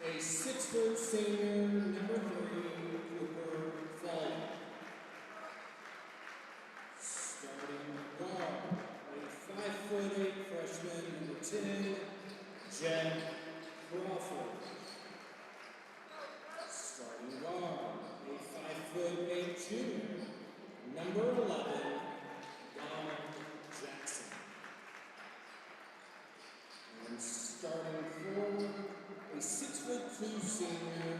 a 6-foot senior, number 3, Cooper Fall. Starting guard, a 5'8" freshman, number 10, Jack Crawford. Starting guard, a 5'8" junior, number 11, Donald Jackson. And starting forward, a 6'2" senior,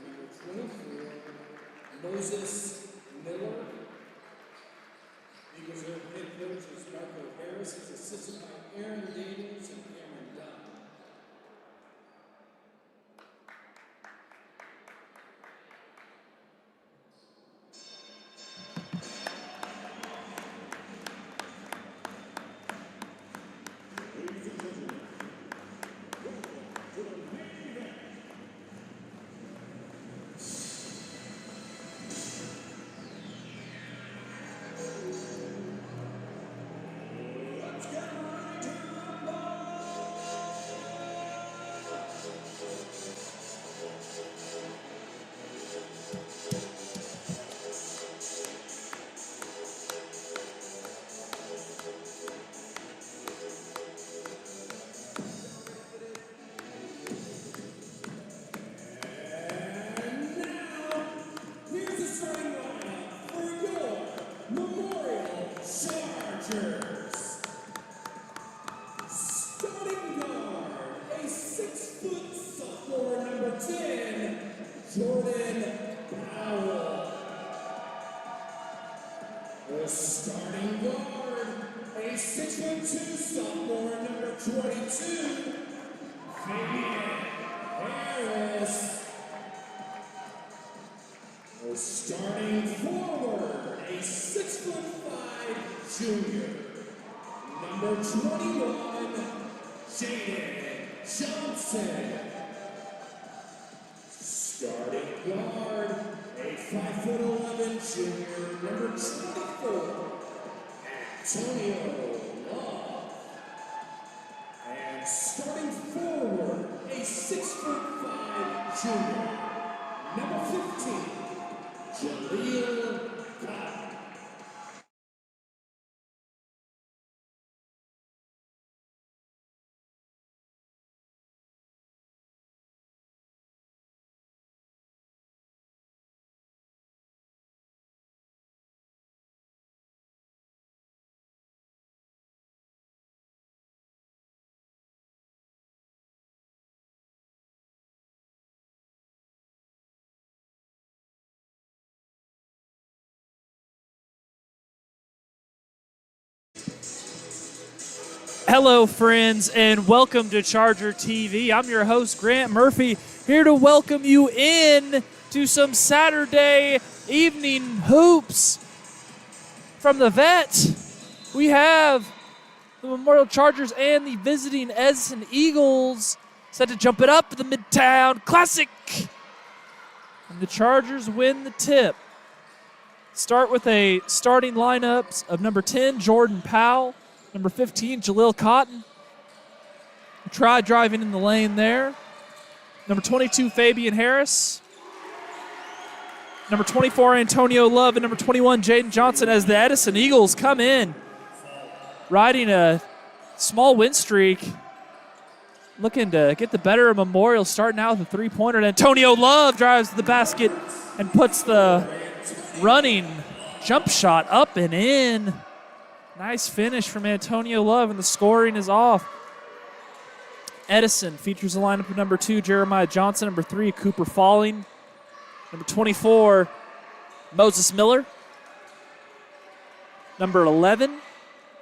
number 24, Moses Miller. Eagles head coach is Marco Harris. He's assisted by Aaron Daniels and Cameron Dunn. Starting guard, a 6'2" sophomore, number 22, Fabian Harris. Starting forward, a 6'5" junior, number 21, Jaden Johnson. Starting guard, a 5'11" junior, number 24, Antonio Love. And starting forward, a 6'5" junior, number 15, Jaleel Cotton. Hello, friends, and welcome to Charger TV. I'm your host, Grant Murphy, here to welcome you in to some Saturday evening hoops from the Vet. We have the Memorial Chargers and the visiting Edison Eagles set to jump it up to the Midtown Classic. And the Chargers win the tip. Start with a starting lineups of number 10, Jordan Powell. Number 15, Jaleel Cotton. Try driving in the lane there. Number 22, Fabian Harris. Number 24, Antonio Love. And number 21, Jaden Johnson, as the Edison Eagles come in, riding a small win streak, looking to get the better of Memorial, starting out with a three-pointer. And Antonio Love drives to the basket and puts the running jump shot up and in. Nice finish from Antonio Love, and the scoring is off. Edison features a lineup of number 2, Jeremiah Johnson, number 3, Cooper Falling, number 24, Moses Miller, number 11,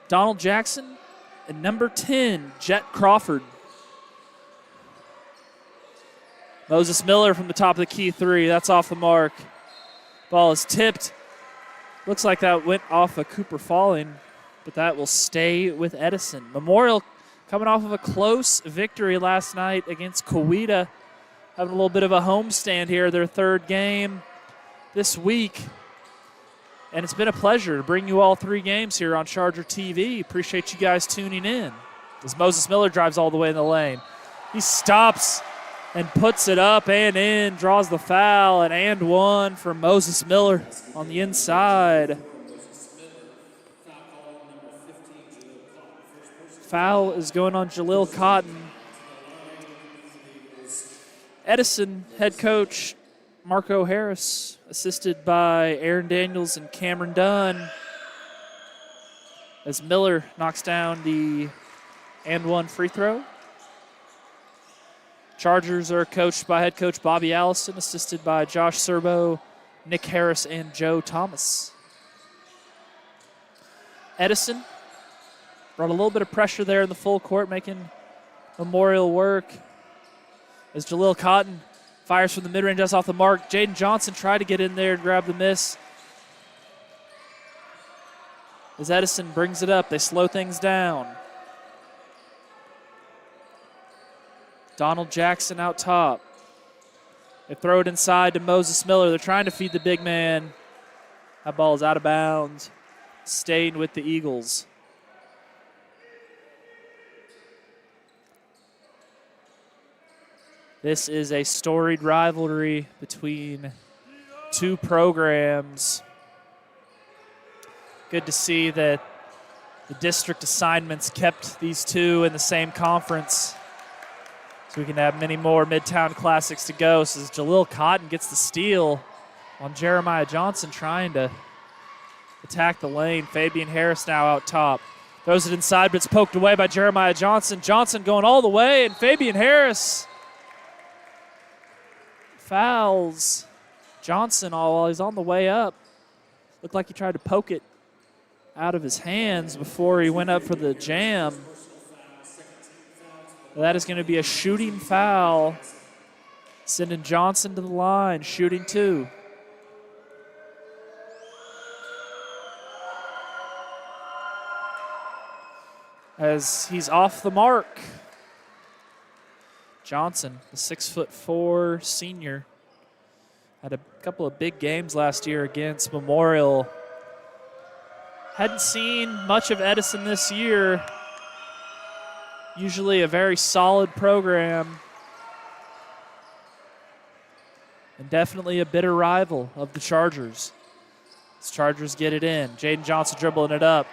Donald Jackson, and number 10, Jet Crawford. Moses Miller from the top of the key three. That's off the mark. Ball is tipped. Looks like that went off of Cooper Falling, but that will stay with Edison. Memorial coming off of a close victory last night against Coweta, having a little bit of a homestand here, their third game this week. And it's been a pleasure to bring you all three games here on Charger TV. Appreciate you guys tuning in. As Moses Miller drives all the way in the lane. He stops and puts it up and in, draws the foul, and one for Moses Miller on the inside. Foul is going on Jalil Cotton. Edison head coach Marco Harris, assisted by Aaron Daniels and Cameron Dunn, as Miller knocks down the and one free throw. Chargers are coached by head coach Bobby Allison, assisted by Josh Serbo, Nick Harris, and Joe Thomas. Edison brought a little bit of pressure there in the full court, making Memorial work. As Jalil Cotton fires from the mid-range, just off the mark. Jaden Johnson tried to get in there and grab the miss. As Edison brings it up, they slow things down. Donald Jackson out top. They throw it inside to Moses Miller. They're trying to feed the big man. That ball is out of bounds, staying with the Eagles. This is a storied rivalry between two programs. Good to see that the district assignments kept these two in the same conference, so we can have many more Midtown Classics to go. So as Jalil Cotton gets the steal on Jeremiah Johnson trying to attack the lane. Fabian Harris now out top. Throws it inside, but it's poked away by Jeremiah Johnson. Johnson going all the way, and Fabian Harris fouls Johnson while he's on the way up. Looked like he tried to poke it out of his hands before he went up for the jam. That is going to be a shooting foul, sending Johnson to the line, shooting two. As he's off the mark. Johnson, the 6'4" senior, had a couple of big games last year against Memorial. Hadn't seen much of Edison this year. Usually a very solid program. And definitely a bitter rival of the Chargers. As Chargers get it in. Jaden Johnson dribbling it up.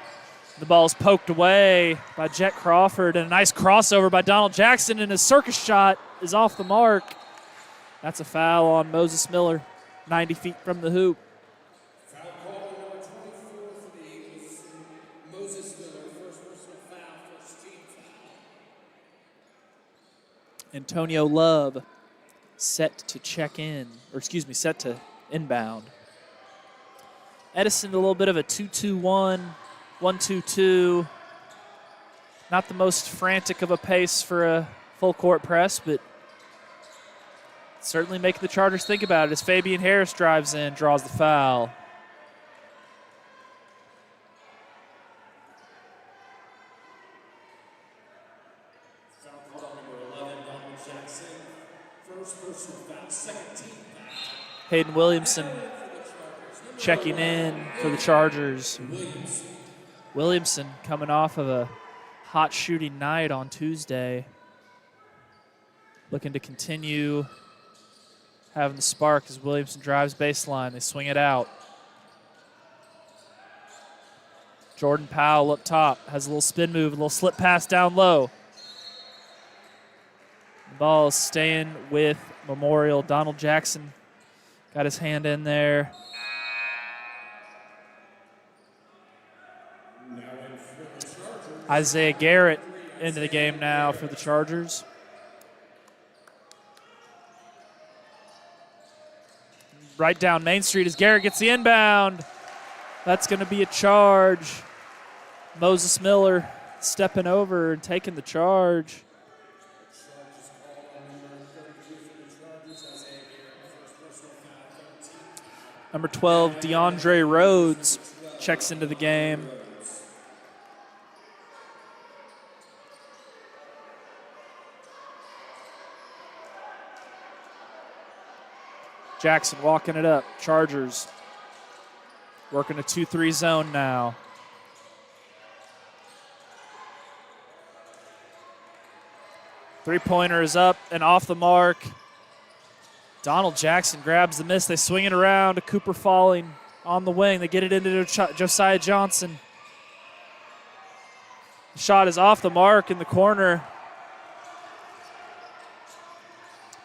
The ball is poked away by Jet Crawford, and a nice crossover by Donald Jackson, and his circus shot is off the mark. That's a foul on Moses Miller, 90 feet from the hoop. Foul call number 24 for the Eagles. Moses Miller, first personal foul, first team foul. Antonio Love set to set to inbound. Edison, a little bit of a 2-2-1. 1-2-2. Not the most frantic of a pace for a full court press, but certainly making the Chargers think about it as Fabian Harris drives in, draws the foul. Foul call number 11, Donald Jackson. First personal foul, second team foul. Hayden Williamson checking in for the Chargers. Williamson coming off of a hot shooting night on Tuesday. Looking to continue having the spark as Williamson drives baseline. They swing it out. Jordan Powell up top has a little spin move, a little slip pass down low. The ball is staying with Memorial. Donald Jackson got his hand in there. Isaiah Garrett into the game now for the Chargers. Right down Main Street as Garrett gets the inbound. That's going to be a charge. Moses Miller stepping over and taking the charge. Number 12, DeAndre Rhodes checks into the game. Jackson walking it up. Chargers working a 2-3 zone now. Three-pointer is up and off the mark. Donald Jackson grabs the miss. They swing it around to Cooper Falling on the wing. They get it into Josiah Johnson. The shot is off the mark in the corner.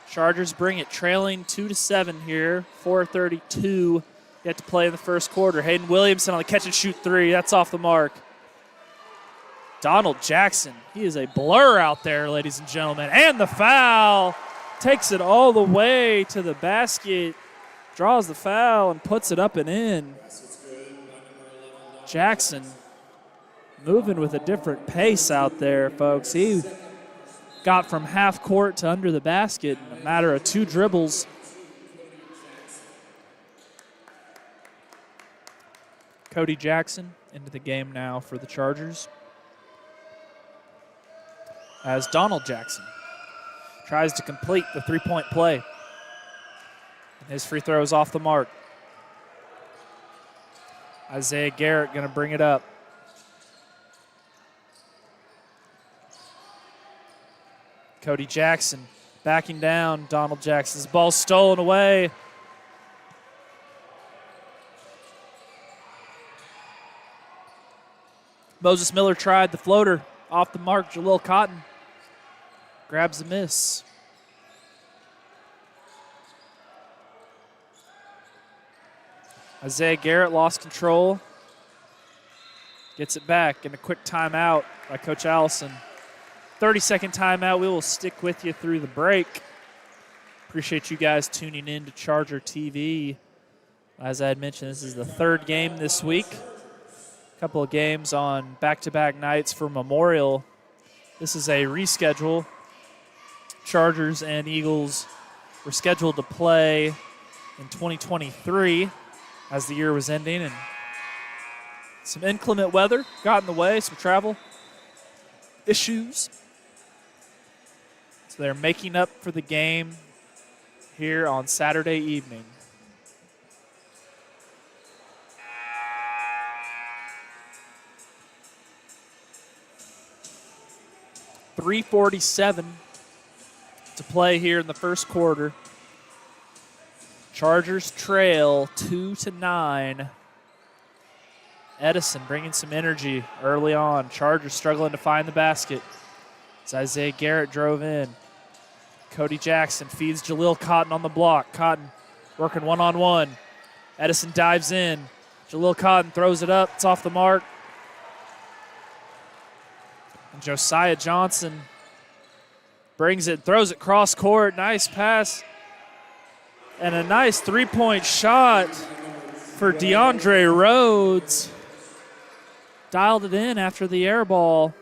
Chargers bring it trailing 2-7 here. 4:32 yet to play in the first quarter. Hayden Williamson on the catch and shoot three. That's off the mark. Donald Jackson, he is a blur out there, ladies and gentlemen. And the foul. Takes it all the way to the basket. Draws the foul and puts it up and in. Jackson moving with a different pace out there, folks. He got from half court to under the basket in a matter of 2 dribbles. Cody Jackson into the game now for the Chargers, as Donald Jackson tries to complete the three-point play. And his free throw is off the mark. Isaiah Garrett going to bring it up. Cody Jackson backing down Donald Jackson's ball stolen away. Moses Miller tried the floater off the mark. Jalil Cotton grabs the miss. Isaiah Garrett lost control. Gets it back, and a quick timeout by Coach Allison. 30-second timeout. We will stick with you through the break. Appreciate you guys tuning in to Charger TV. As I had mentioned, this is the 3rd game this week. A couple of games on back-to-back nights for Memorial. This is a reschedule. Chargers and Eagles were scheduled to play in 2023 as the year was ending, and some inclement weather got in the way, some travel issues. So they're making up for the game here on Saturday evening. .347 to play here in the first quarter. Chargers trail 2-9. Edison bringing some energy early on. Chargers struggling to find the basket. As Isaiah Garrett drove in. Cody Jackson feeds Jalil Cotton on the block. Cotton working one-on-one. Edison dives in. Jalil Cotton throws it up. It's off the mark. And Josiah Johnson brings it, throws it cross court. Nice pass. And a nice three-point shot for DeAndre Rhodes. Dialed it in after the air ball.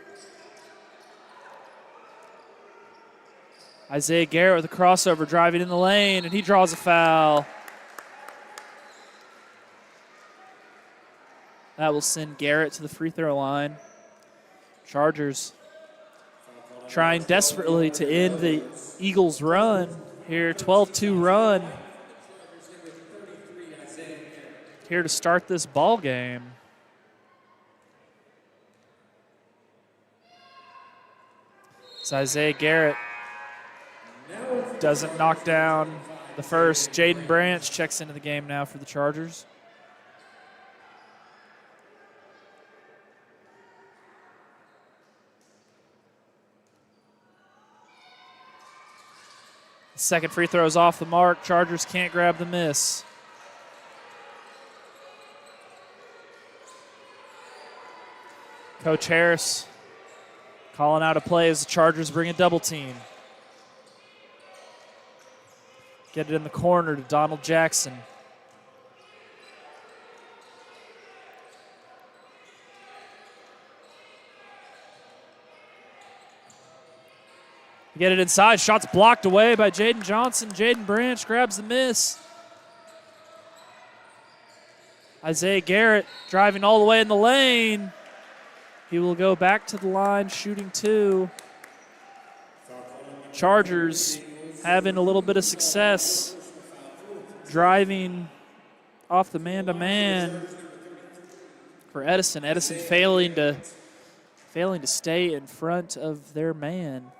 Isaiah Garrett with a crossover driving in the lane, and he draws a foul. That will send Garrett to the free throw line. Chargers trying desperately to end the Eagles' run here, 12-2 run here to start this ball game. So Isaiah Garrett doesn't knock down the first. Jaden Branch checks into the game now for the Chargers. Second free throw is off the mark. Chargers can't grab the miss. Coach Harris calling out a play as the Chargers bring a double team. Get it in the corner to Donald Jackson. Get it inside. Shot's blocked away by Jaden Johnson. Jaden Branch grabs the miss. Isaiah Garrett driving all the way in the lane. He will go back to the line, shooting 2. Chargers having a little bit of success driving off the man-to-man for Edison. Edison failing to stay in front of their man.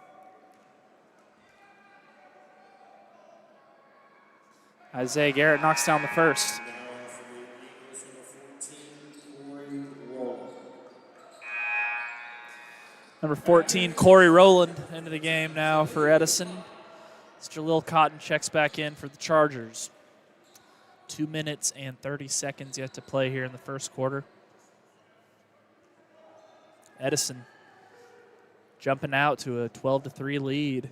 Isaiah Garrett knocks down the first. Now for the Eagles, number 14, Corey Rowland. Number 14, Corey Rowland into the game now for Edison. As Jaleel Cotton checks back in for the Chargers. 2 minutes and 30 seconds yet to play here in the first quarter. Edison jumping out to a 12-3 lead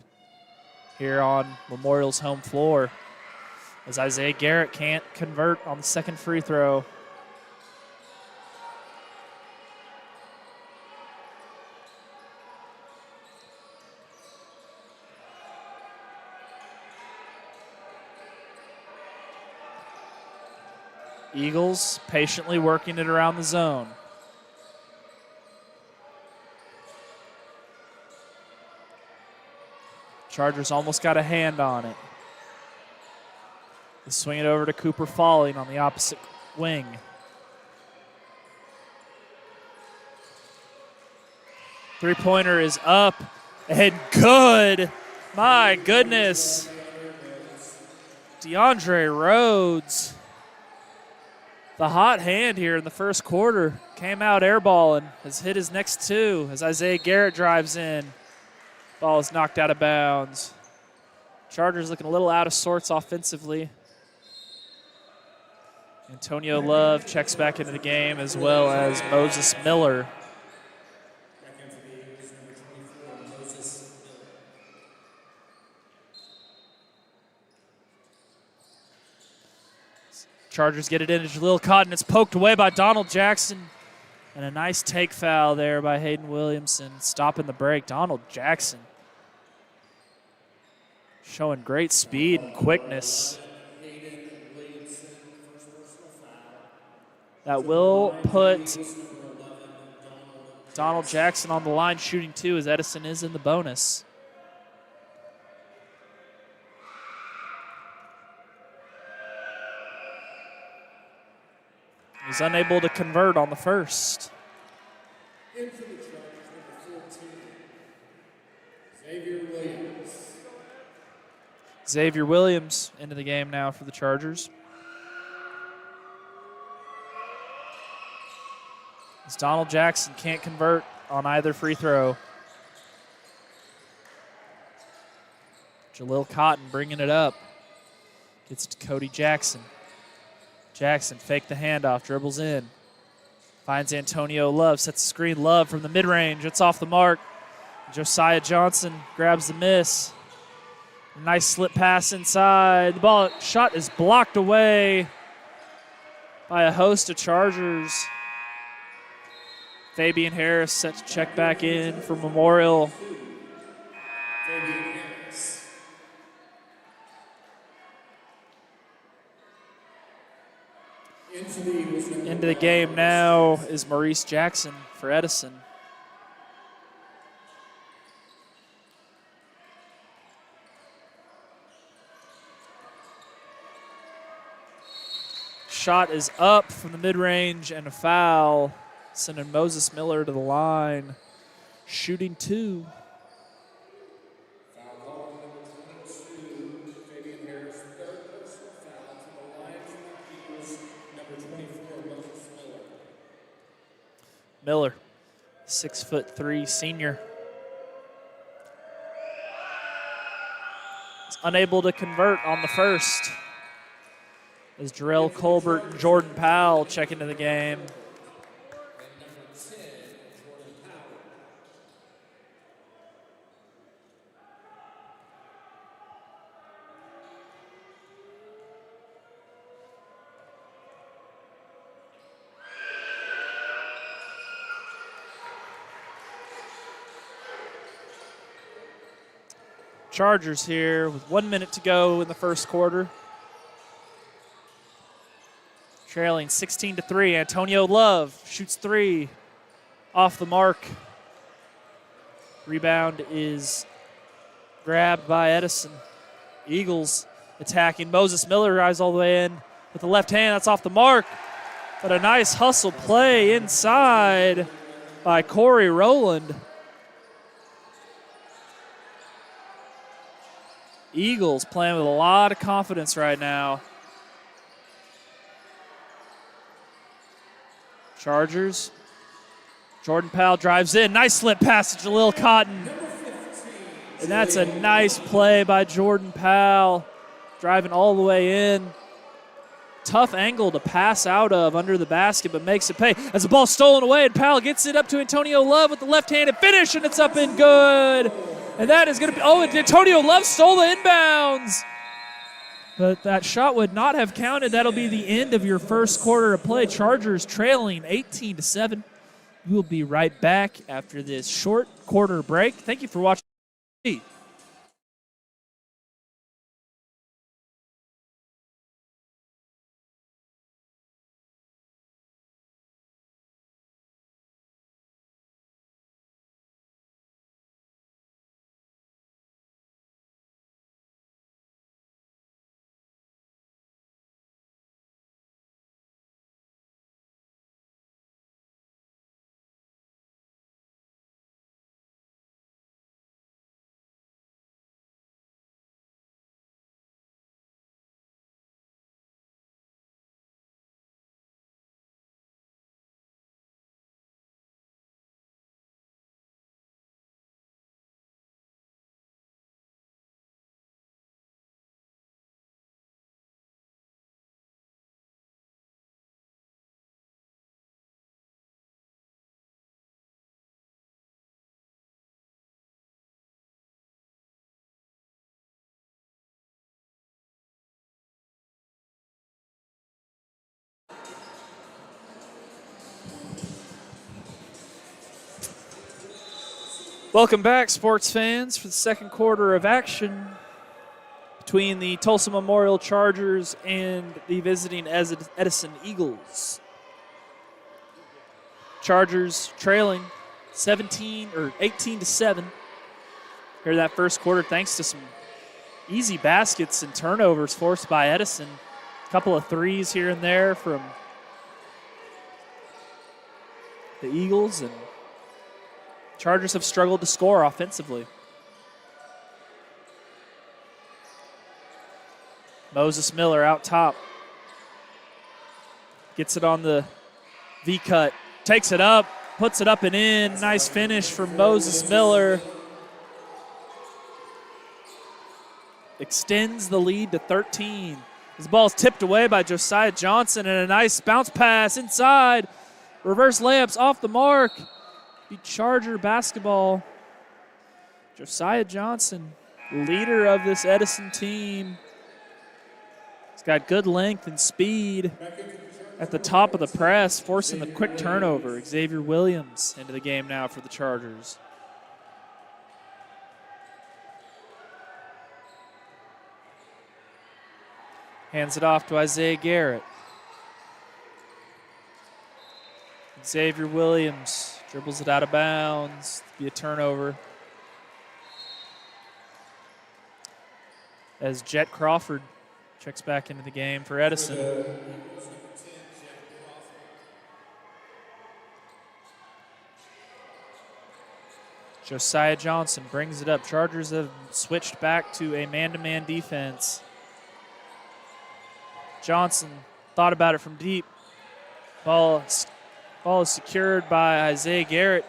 here on Memorial's home floor as Isaiah Garrett can't convert on the second free throw. Eagles patiently working it around the zone. Chargers almost got a hand on it. They swing it over to Cooper Falling on the opposite wing. Three-pointer is up and good. My goodness. DeAndre Rhodes. The hot hand here in the first quarter came out airballing, has hit his next two as Isaiah Garrett drives in. Ball is knocked out of bounds. Chargers looking a little out of sorts offensively. Antonio Love checks back into the game as well as Moses Miller. Back in for the Eagles, number 24, Moses Miller. Chargers get it into Jaleel Cotton. It's poked away by Donald Jackson. And a nice take foul there by Hayden Williamson, stopping the break. Donald Jackson showing great speed and quickness. That will put Donald Jackson on the line shooting two as Edison is in the bonus. He's unable to convert on the first. In for the Chargers, number 14, Xavier Williams. Xavier Williams into the game now for the Chargers. As Donald Jackson can't convert on either free throw. Jaleel Cotton bringing it up. Gets it to Cody Jackson. Jackson faked the handoff, dribbles in. Finds Antonio Love, sets the screen. Love from the mid-range. It's off the mark. Josiah Johnson grabs the miss. Nice slip pass inside. The ball shot is blocked away by a host of Chargers. Fabian Harris set to check back in for Memorial. Fabian Harris. Into the game now is Maurice Jackson for Edison. Shot is up from the mid-range and a foul, sending Moses Miller to the line, shooting two. Foul call number 22, Fabian Harris, third personal foul to the line for the Eagles, number 24, Moses Miller. Miller, 6'3" senior. Is unable to convert on the first. As Jarrell Colbert and Jordan Powell check into the game. And number 10, Jordan Powell. Chargers here with 1 minute to go in the first quarter. Trailing 16-3. Antonio Love shoots three off the mark. Rebound is grabbed by Edison. Eagles attacking. Moses Miller drives all the way in with the left hand. That's off the mark. But a nice hustle play inside by Corey Rowland. Eagles playing with a lot of confidence right now. Chargers. Jordan Powell drives in. Nice slip pass to Jaleel Cotton. And that's a nice play by Jordan Powell. Driving all the way in. Tough angle to pass out of under the basket, but makes it pay. As the ball's stolen away, and Powell gets it up to Antonio Love with the left-handed finish, and it's up and good. And that is going to be, oh, and Antonio Love stole the inbounds. But that shot would not have counted. That'll be the end of your first quarter of play. Chargers trailing 18-7. We'll be right back after this short quarter break. Thank you for watching. Welcome back, sports fans, for the second quarter of action between the Tulsa Memorial Chargers and the visiting Edison Eagles. Chargers trailing 18-7 here in that first quarter, thanks to some easy baskets and turnovers forced by Edison. A couple of threes here and there from the Eagles, and Chargers have struggled to score offensively. Moses Miller out top. Gets it on the V-cut. Takes it up. Puts it up and in. Nice finish from Moses Miller. Extends the lead to 13. His ball's tipped away by Josiah Johnson, and a nice bounce pass inside. Reverse layups off the mark. The Charger basketball. Josiah Johnson, leader of this Edison team. He's got good length and speed at the top of the press, forcing the quick turnover. Xavier Williams into the game now for the Chargers. Hands it off to Isaiah Garrett. Xavier Williams dribbles it out of bounds. Be a turnover. As Jet Crawford checks back into the game for Edison. Josiah Johnson brings it up. Chargers have switched back to a man-to-man defense. Johnson thought about it from deep. Ball is secured by Isaiah Garrett.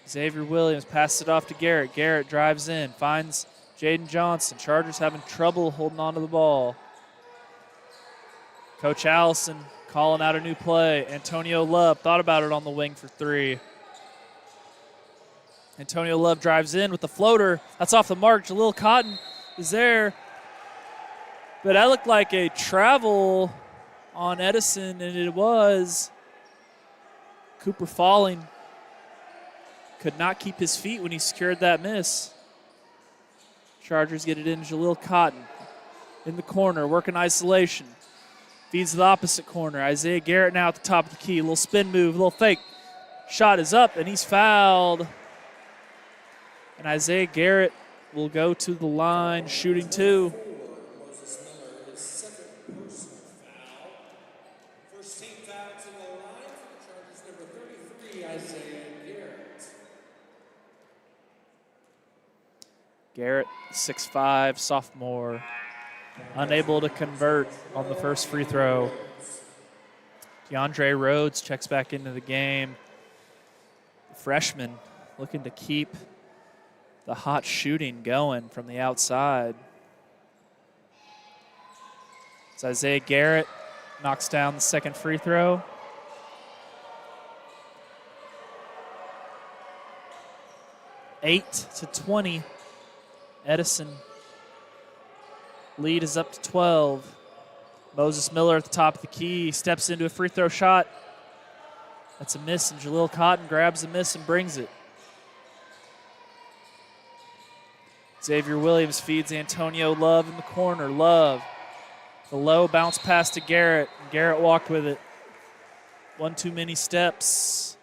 Xavier Williams passes it off to Garrett. Garrett drives in, finds Jaden Johnson. Chargers having trouble holding on to the ball. Coach Allison calling out a new play. Antonio Love thought about it on the wing for three. Antonio Love drives in with the floater. That's off the mark. Jaleel Cotton is there. But that looked like a travel on Edison, and it was. Cooper Falling could not keep his feet when he secured that miss. Chargers get it in. Jaleel Cotton in the corner, working isolation. Feeds to the opposite corner. Isaiah Garrett now at the top of the key. A little spin move, a little fake. Shot is up, and he's fouled. And Isaiah Garrett will go to the line, shooting two. Garrett, 6'5", sophomore, unable to convert on the first free throw. DeAndre Rhodes checks back into the game. The freshman looking to keep the hot shooting going from the outside. As Isaiah Garrett knocks down the second free throw. Eight to 20. Edison lead is up to 12. Moses Miller at the top of the key, steps into a free throw shot. That's a miss, and Jaleel Cotton grabs the miss and brings it. Xavier Williams feeds Antonio Love in the corner. Love, the low bounce pass to Garrett, and Garrett walked with it. One too many steps.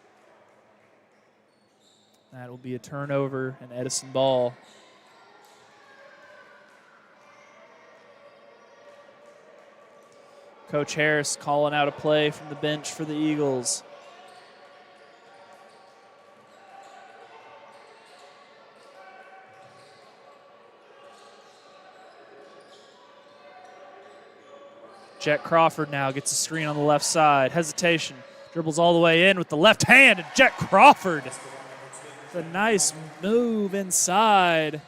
That will be a turnover and Edison ball. Coach Harris calling out a play from the bench for the Eagles. Jet Crawford now gets a screen on the left side. Hesitation. Dribbles all the way in with the left hand. And Jet Crawford. A nice move inside.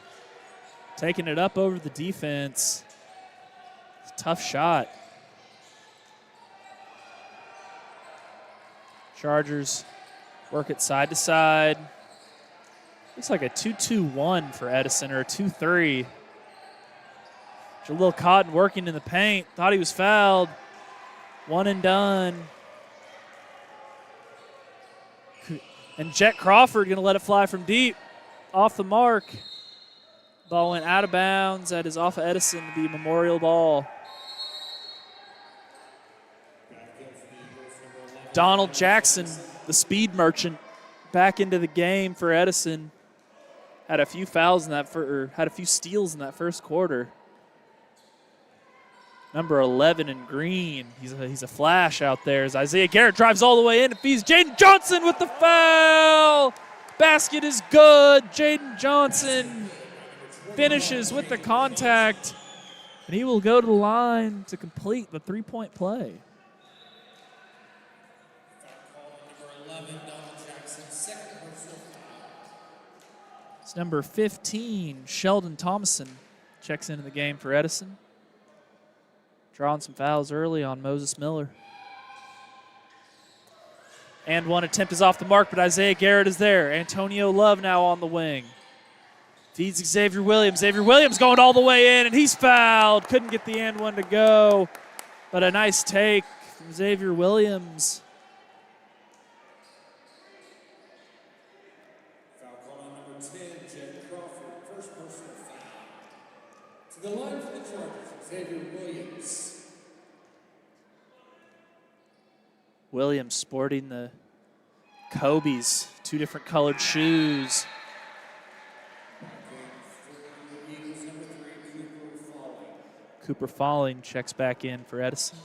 Taking it up over the defense. Tough shot. Chargers work it side to side. Looks like a 2-2-1 for Edison, or a 2-3. Jaleel Cotton working in the paint. Thought he was fouled. One and done. And Jet Crawford going to let it fly from deep. Off the mark. Ball went out of bounds. That is off of Edison to be memorial ball. Donald Jackson, the speed merchant, back into the game for Edison. Had a few fouls in that, had a few steals in that first quarter. Number 11 in green. He's a flash out there as Isaiah Garrett drives all the way in and feeds Jaden Johnson with the foul. Basket is good. Jaden Johnson finishes with the contact, and he will go to the line to complete the three-point play. It's number 15, Sheldon Thomason, checks into the game for Edison. Drawing some fouls early on Moses Miller. And one attempt is off the mark, but Isaiah Garrett is there. Antonio Love now on the wing. Feeds Xavier Williams. Xavier Williams going all the way in, and he's fouled. Couldn't get the and one to go, but a nice take from Xavier Williams. The line for the Chargers, Xavier Williams. Williams sporting the Kobe's, two different colored shoes. Cooper Falling checks back in for Edison.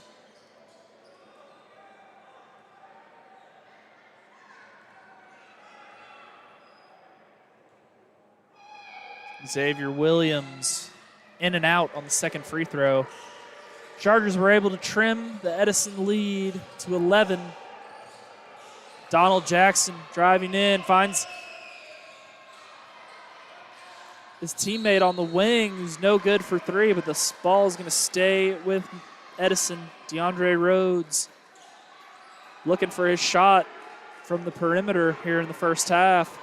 Xavier Williams in and out on the second free throw. Chargers were able to trim the Edison lead to 11. Donald Jackson driving in, finds his teammate on the wing who's no good for three, but the ball is going to stay with Edison. DeAndre Rhodes looking for his shot from the perimeter here in the first half.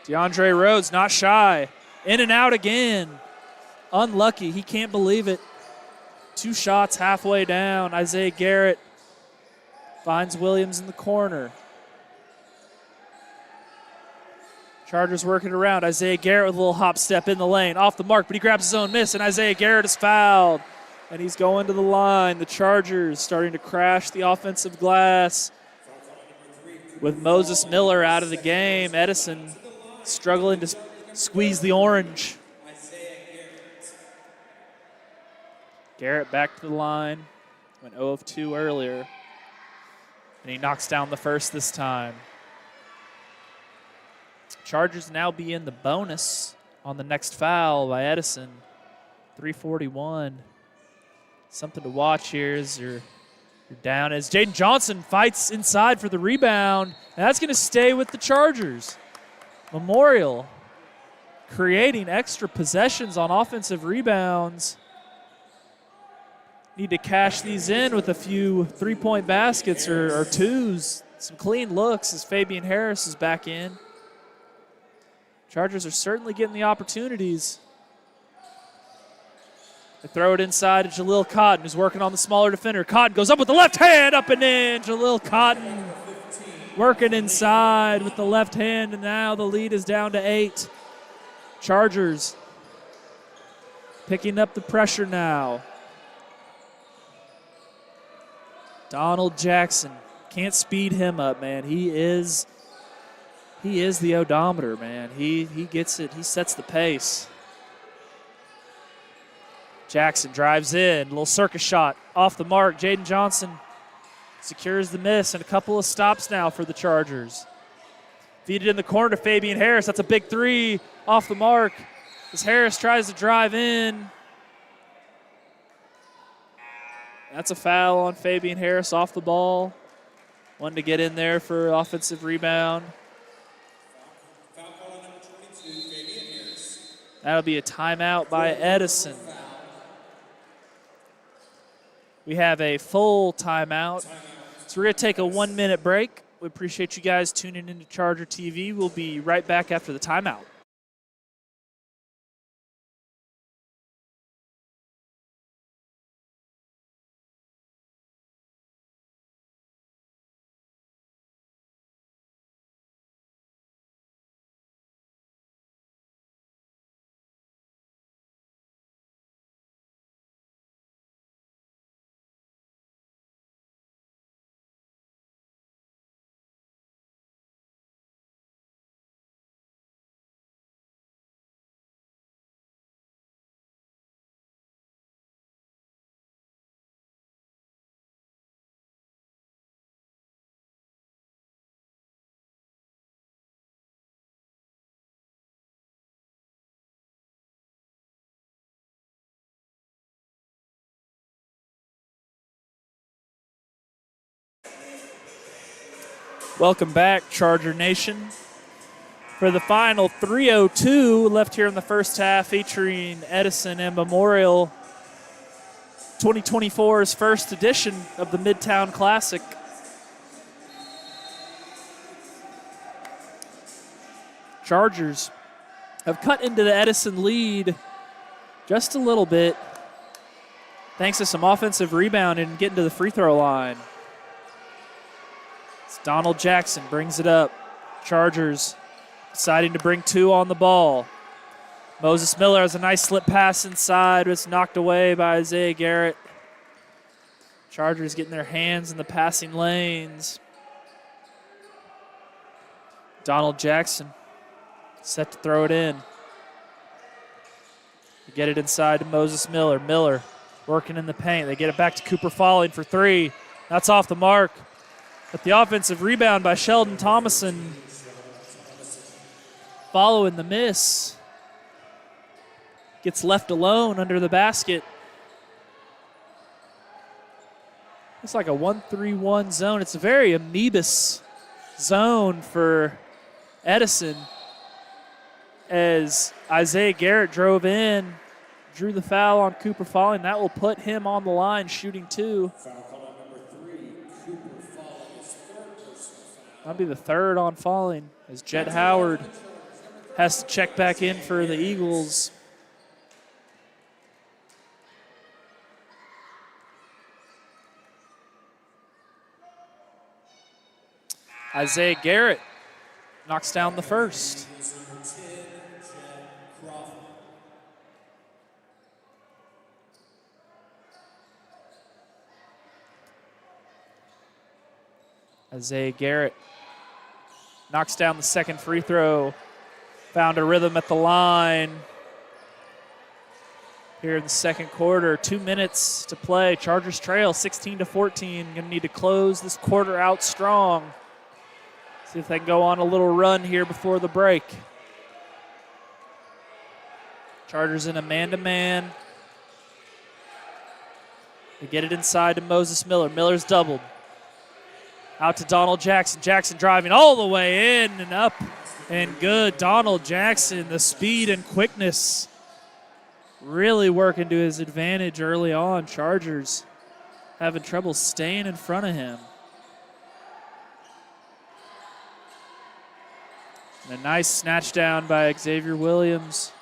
DeAndre Rhodes not shy. In and out again. Unlucky. He can't believe it. Two shots halfway down. Isaiah Garrett finds Williams in the corner. Chargers working around. Isaiah Garrett with a little hop step in the lane. Off the mark, but he grabs his own miss, and Isaiah Garrett is fouled. And he's going to the line. The Chargers starting to crash the offensive glass. With Moses Miller out of the game, Edison struggling to squeeze the orange. Garrett back to the line. Went 0 of 2 earlier. And he knocks down the first this time. Chargers now be in the bonus on the next foul by Edison. 3:41. Something to watch here as you're down. As Jaden Johnson fights inside for the rebound. And that's going to stay with the Chargers. Memorial creating extra possessions on offensive rebounds. Need to cash these in with a few three-point baskets or twos. Some clean looks as Fabian Harris is back in. Chargers are certainly getting the opportunities. They throw it inside to Jaleel Cotton, who's working on the smaller defender. Cotton goes up with the left hand, up and in. Jaleel Cotton working inside with the left hand, and now the lead is down to 8. Chargers picking up the pressure now. Donald Jackson, can't speed him up, man. He is the odometer, man. He gets it. He sets the pace. Jackson drives in, little circus shot off the mark. Jaden Johnson secures the miss, and a couple of stops now for the Chargers. Feed it in the corner to Fabian Harris. That's a big three off the mark as Harris tries to drive in. That's a foul on Fabian Harris off the ball. One to get in there for offensive rebound. Foul call on number 22, Fabian Harris. That'll be a timeout by Edison. We have a full timeout. So we're going to take a 1-minute break. We appreciate you guys tuning into Charger TV. We'll be right back after the timeout. Welcome back, Charger Nation. For the final 3:02 left here in the first half, featuring Edison and Memorial, 2024's first edition of the Midtown Classic. Chargers have cut into the Edison lead just a little bit, thanks to some offensive rebounding and getting to the free throw line. Donald Jackson brings it up. Chargers deciding to bring 2 on the ball. Moses Miller has a nice slip pass inside. It's knocked away by Isaiah Garrett. Chargers getting their hands in the passing lanes. Donald Jackson set to throw it in. They get it inside to Moses Miller. Miller working in the paint. They get it back to Cooper Falling for 3. That's off the mark. But the offensive rebound by Sheldon Thomason following the miss. Gets left alone under the basket. It's like a 1-3-1 zone. It's a very amoebus zone for Edison as Isaiah Garrett drove in, drew the foul on Cooper Falling. That will put him on the line shooting 2. That'll be the 3rd on Falling as Jet Howard has to check back in for the Eagles. Isaiah Garrett knocks down the first. Isaiah Garrett knocks down the second free throw. Found a rhythm at the line here in the second quarter. 2 minutes to play. Chargers trail 16-14. Going to need to close this quarter out strong. See if they can go on a little run here before the break. Chargers in a man-to-man. They get it inside to Moses Miller. Miller's doubled. Out to Donald Jackson. Jackson driving all the way in and up and good. Donald Jackson, the speed and quickness really working to his advantage early on. Chargers having trouble staying in front of him. And a nice snatch down by Xavier Williams.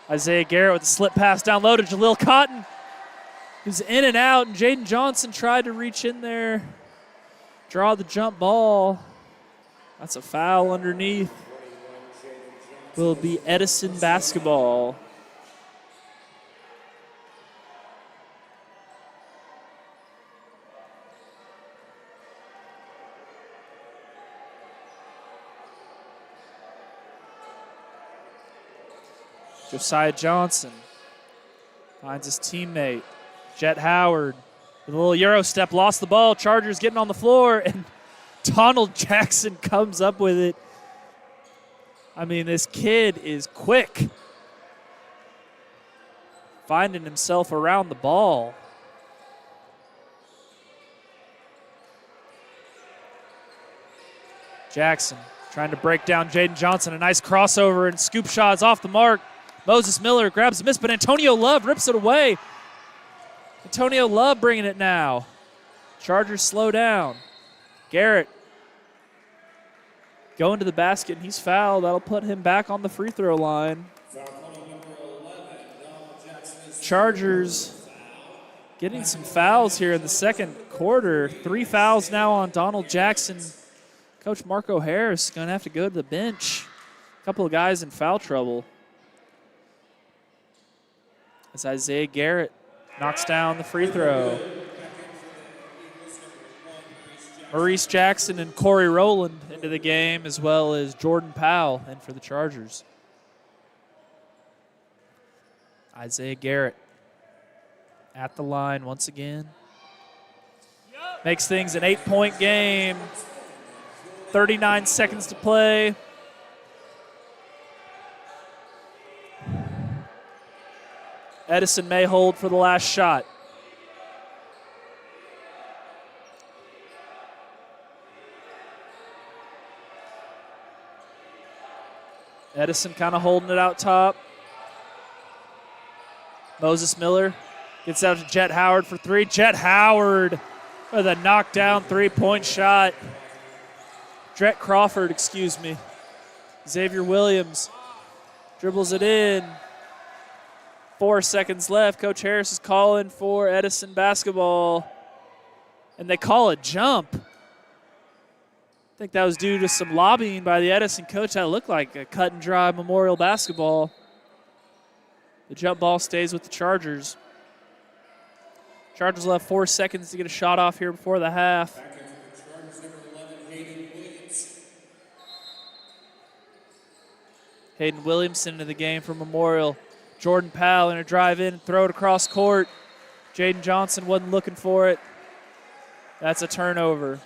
Isaiah Garrett with a slip pass down low to Jaleel Cotton. He's in and out, and Jaden Johnson tried to reach in there, draw the jump ball. That's a foul underneath. Will be Edison basketball. Josiah Johnson finds his teammate, Jet Howard, with a little Euro step, lost the ball. Chargers getting on the floor, and Donald Jackson comes up with it. I mean, this kid is quick, finding himself around the ball. Jackson trying to break down Jaden Johnson. A nice crossover and scoop shots off the mark. Moses Miller grabs the miss, but Antonio Love rips it away. Antonio Love bringing it now. Chargers slow down. Garrett going to the basket, and he's fouled. That'll put him back on the free throw line. Chargers getting some fouls here in the second quarter. 3 fouls now on Donald Jackson. Coach Marco Harris is going to have to go to the bench. A couple of guys in foul trouble. As Isaiah Garrett knocks down the free throw. Maurice Jackson and Corey Rowland into the game, as well as Jordan Powell in for the Chargers. Isaiah Garrett at the line once again. Makes things an 8-point game. 39 seconds to play. Edison may hold for the last shot. Edison kind of holding it out top. Moses Miller gets out to Jet Howard for 3. Jet Howard with a knockdown 3-point shot. Drett Crawford, excuse me. Xavier Williams dribbles it in. 4 seconds left. Coach Harris is calling for Edison basketball. And they call a jump. I think that was due to some lobbying by the Edison coach. That looked like a cut and dry Memorial basketball. The jump ball stays with the Chargers. Chargers will have 4 seconds to get a shot off here before the half. Back into the Chargers, number 11, Hayden Williams. Hayden Williamson into the game for Memorial. Jordan Powell in a drive in and throw it across court. Jaden Johnson wasn't looking for it. That's a turnover.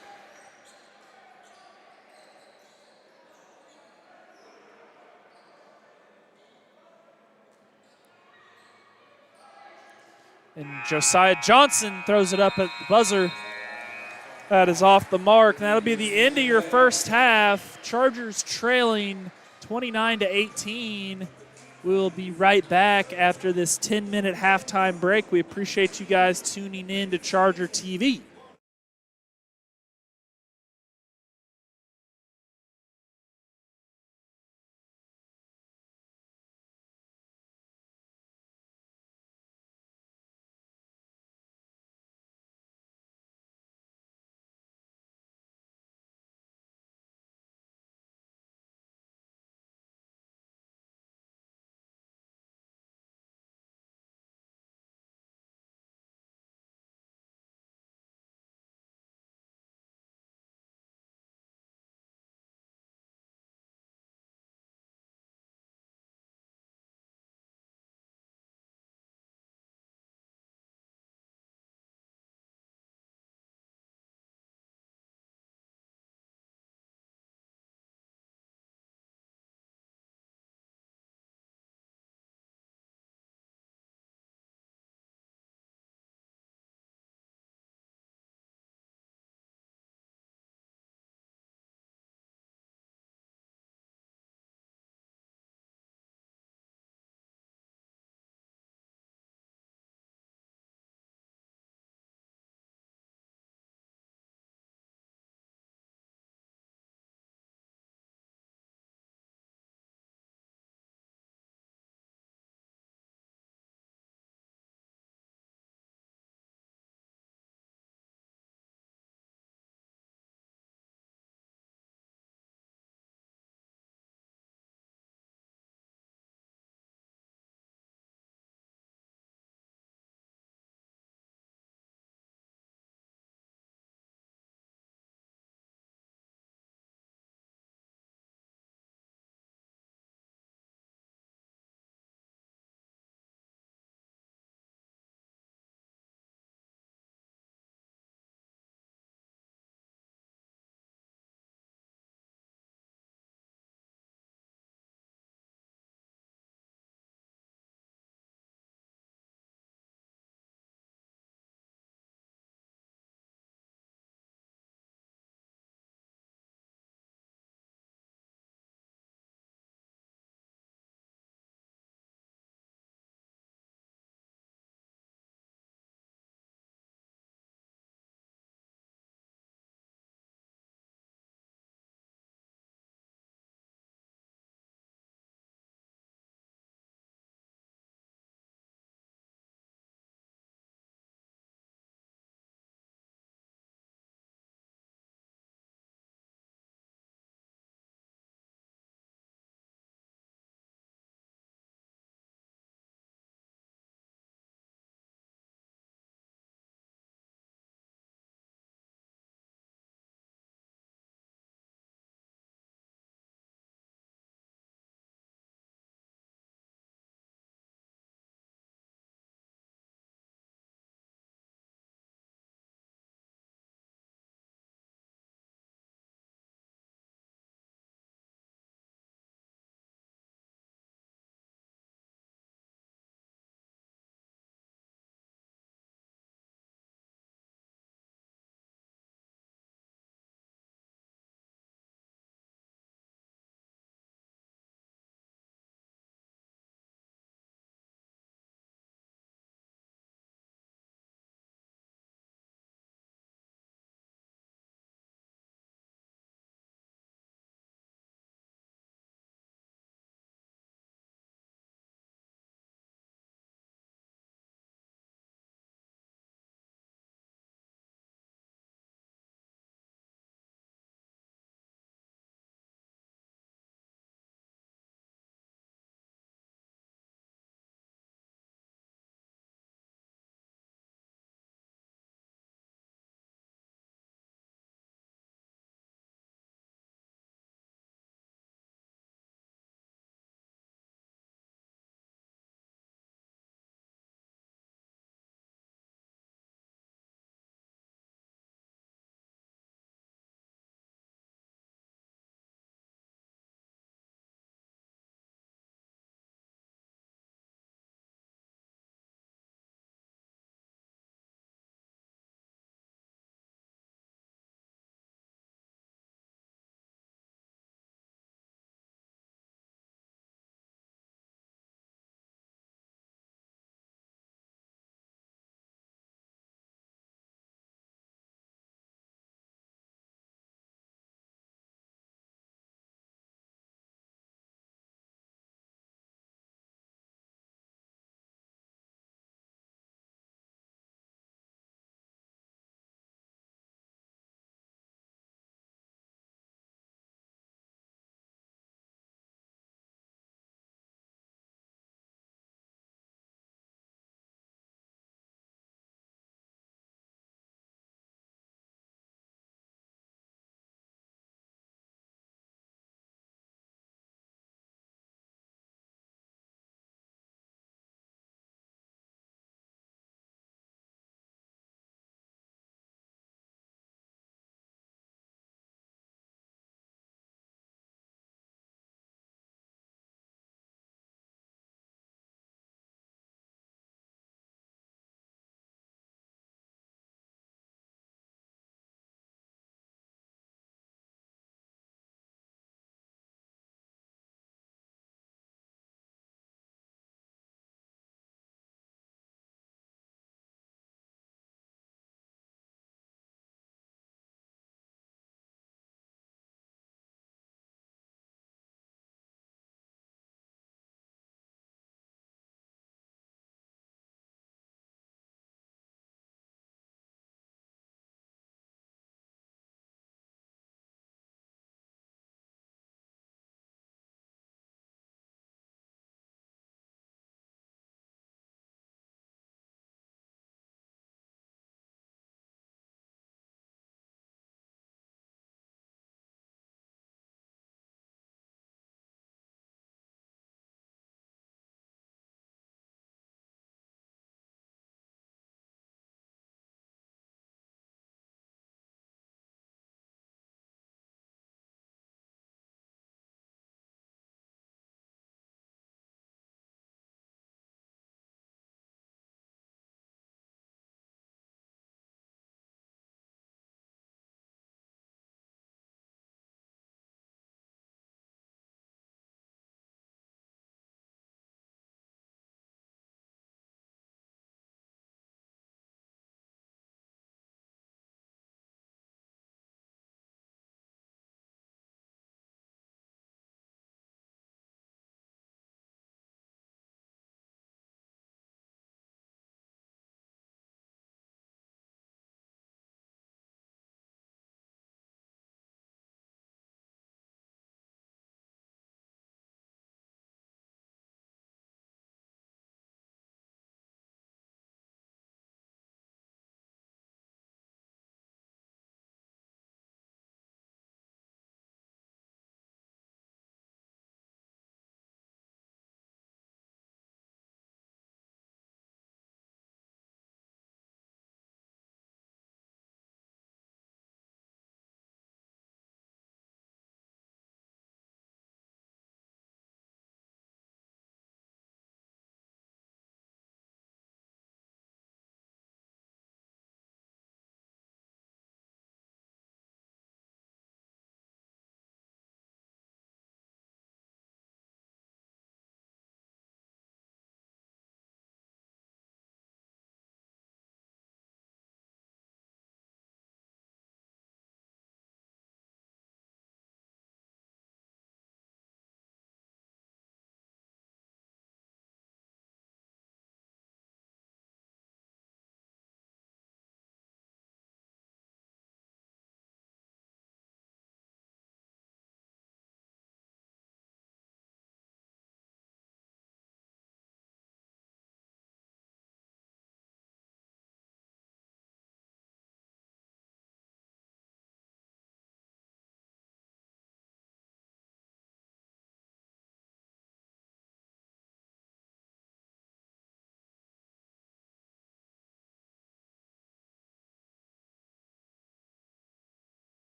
And Josiah Johnson throws it up at the buzzer. That is off the mark. And that'll be the end of your first half. Chargers trailing 29-18. We will be right back after this 10-minute halftime break. We appreciate you guys tuning in to Charger TV.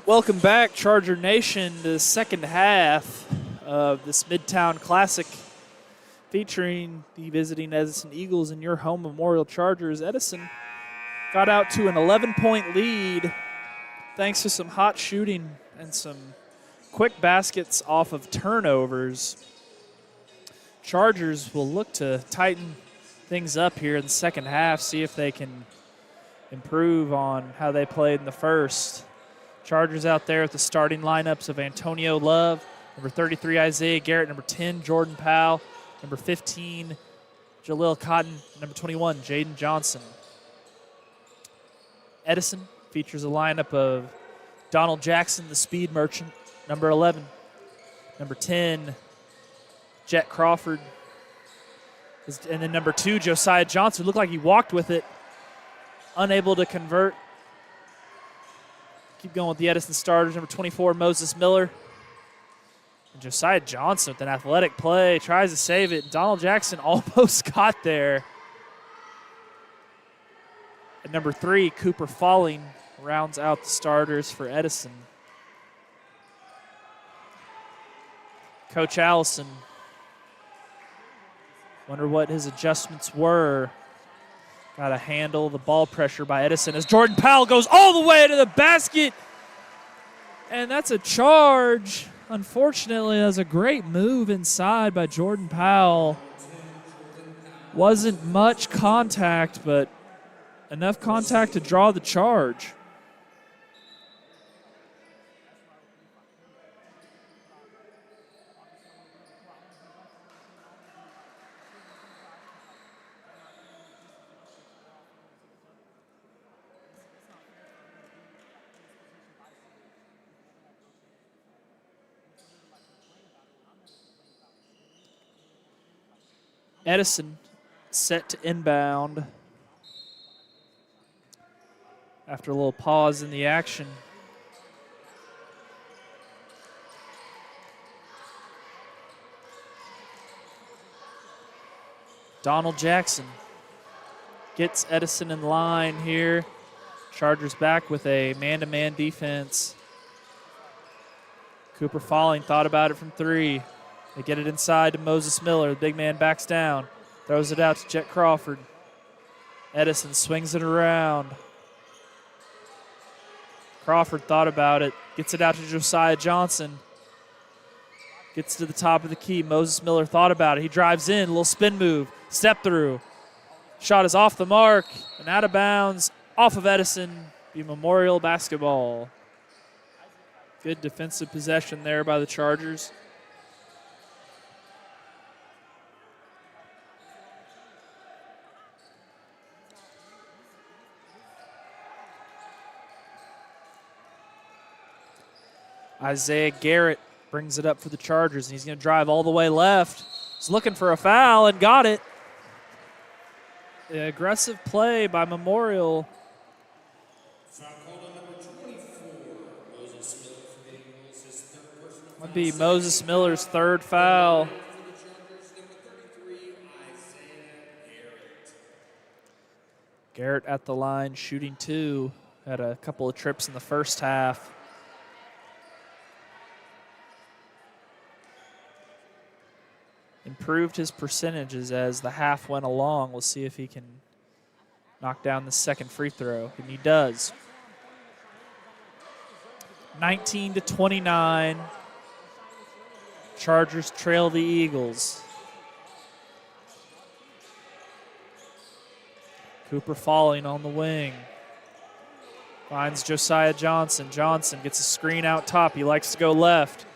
Welcome back, Charger Nation, to the second half of this Midtown Classic featuring the visiting Edison Eagles in your home Memorial Chargers. Edison got out to an 11-point lead thanks to some hot shooting and some quick baskets off of turnovers. Chargers will look to tighten things up here in the second half, see if they can improve on how they played in the first. Chargers out there with the starting lineups of Antonio Love, number 33 Isaiah Garrett, number 10 Jordan Powell, number 15 Jaleel Cotton, number 21 Jaden Johnson. Edison features a lineup of Donald Jackson, the speed merchant, number 11, number 10 Jet Crawford, and then number 2 Josiah Johnson. Looked like he walked with it, unable to convert. Keep going with the Edison starters. Number 24, Moses Miller. And Josiah Johnson with an athletic play. Tries to save it. Donald Jackson almost got there. And number 3, Cooper Falling, rounds out the starters for Edison. Coach Allison, wonder what his adjustments were. Got to handle the ball pressure by Edison as Jordan Powell goes all the way to the basket. And that's a charge. Unfortunately, that was a great move inside by Jordan Powell. Wasn't much contact, but enough contact to draw the charge. Edison set to inbound after a little pause in the action. Donald Jackson gets Edison in line here. Chargers back with a man-to-man defense. Cooper Falling thought about it from 3. They get it inside to Moses Miller. The big man backs down. Throws it out to Jet Crawford. Edison swings it around. Crawford thought about it. Gets it out to Josiah Johnson. Gets to the top of the key. Moses Miller thought about it. He drives in. A little spin move. Step through. Shot is off the mark and out of bounds. Off of Edison. Be Memorial basketball. Good defensive possession there by the Chargers. Isaiah Garrett brings it up for the Chargers, and he's going to drive all the way left. He's looking for a foul and got it. The aggressive play by Memorial. Might be Moses Miller's third foul. Garrett at the line, shooting 2. Had a couple of trips in the first half. Improved his percentages as the half went along. We'll see if he can knock down the second free throw, and he does. 19-29. Chargers trail the Eagles. Cooper Falling on the wing. Finds Josiah Johnson. Johnson gets a screen out top. He likes to go left.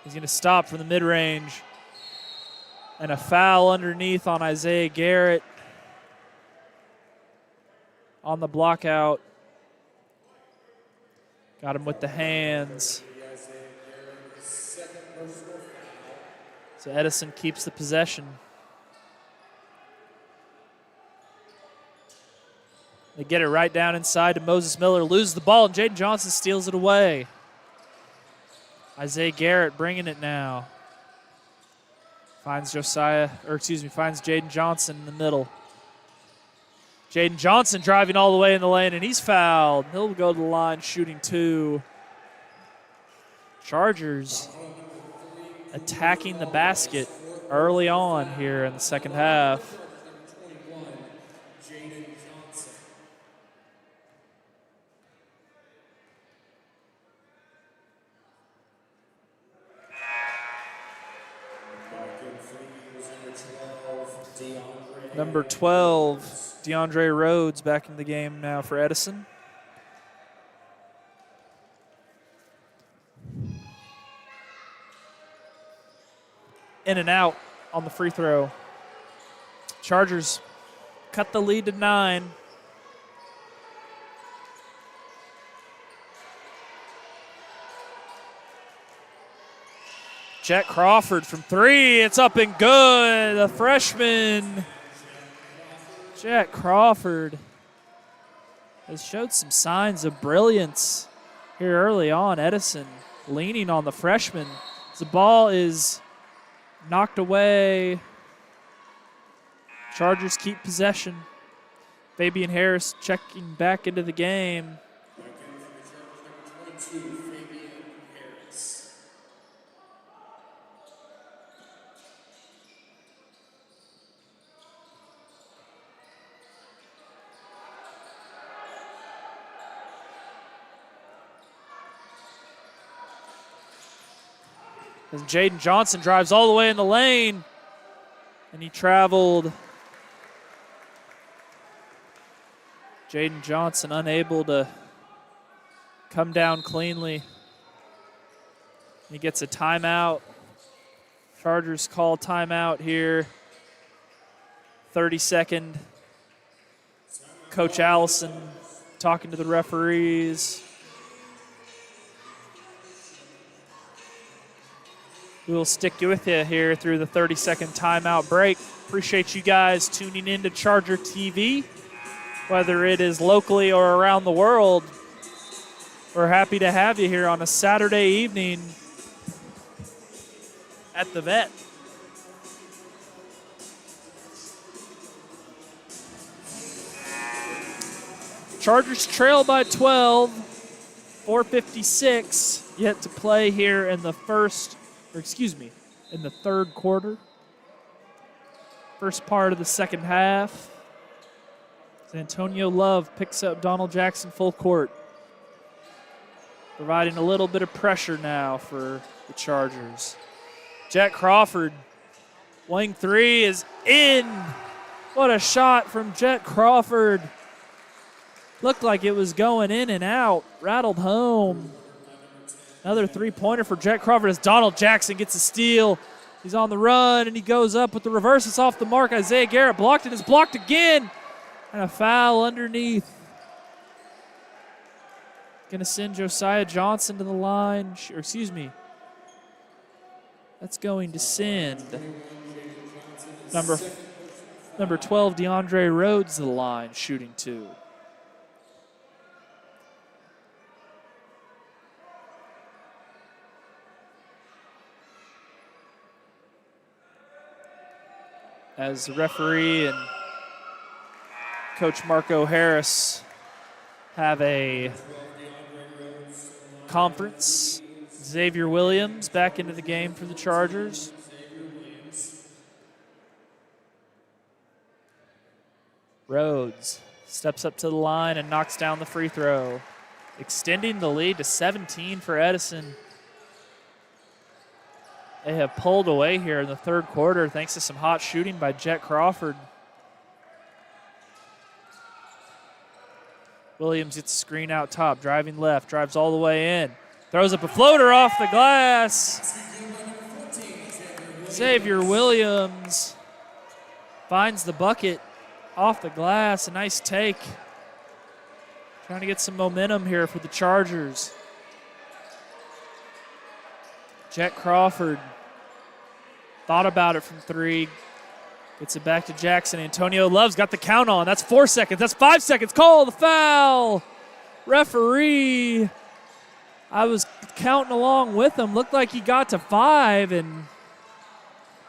He's going to stop from the mid-range. And a foul underneath on Isaiah Garrett on the block out. Got him with the hands. So Edison keeps the possession. They get it right down inside to Moses Miller. Loses the ball, and Jaden Johnson steals it away. Isaiah Garrett bringing it now. Finds Jaden Johnson in the middle. Jaden Johnson driving all the way in the lane, and he's fouled. He'll go to the line shooting 2. Chargers attacking the basket early on here in the second half. Number 12, DeAndre Rhodes back in the game now for Edison. In and out on the free throw. Chargers cut the lead to 9. Jet Crawford from 3. It's up and good. The freshman, Jet Crawford, has showed some signs of brilliance here early on. Edison leaning on the freshman. The ball is knocked away. Chargers keep possession. Fabian Harris checking back into the game. As Jaden Johnson drives all the way in the lane, and he traveled. Jaden Johnson unable to come down cleanly. He gets a timeout. Chargers call timeout here. 30-second. Coach Allison talking to the referees. We will stick with you here through the 30-second timeout break. Appreciate you guys tuning in to Charger TV, whether it is locally or around the world. We're happy to have you here on a Saturday evening at the Vet. Chargers trail by 12, 4:56 yet to play here in the in the third quarter. First part of the second half. Antonio Love picks up Donald Jackson full court, providing a little bit of pressure now for the Chargers. Jet Crawford, wing 3 is in. What a shot from Jet Crawford. Looked like it was going in and out, rattled home. Another three-pointer for Jet Crawford as Donald Jackson gets a steal. He's on the run, and he goes up with the reverse. It's off the mark. Isaiah Garrett blocked it. It's blocked again. And a foul underneath. Going to send Josiah Johnson to the line. That's going to send number 12, DeAndre Rhodes, to the line, shooting 2. As the referee and Coach Marco Harris have a conference. Xavier Williams back into the game for the Chargers. Rhodes steps up to the line and knocks down the free throw, extending the lead to 17 for Edison. They have pulled away here in the third quarter thanks to some hot shooting by Jet Crawford. Williams gets a screen out top, driving left, drives all the way in. Throws up a floater off the glass. Xavier Williams finds the bucket off the glass. A nice take. Trying to get some momentum here for the Chargers. Jet Crawford thought about it from 3. Gets it back to Jackson. Antonio Love's got the count on. That's 4 seconds. That's 5 seconds. Call the foul. Referee. I was counting along with him. Looked like he got to 5 and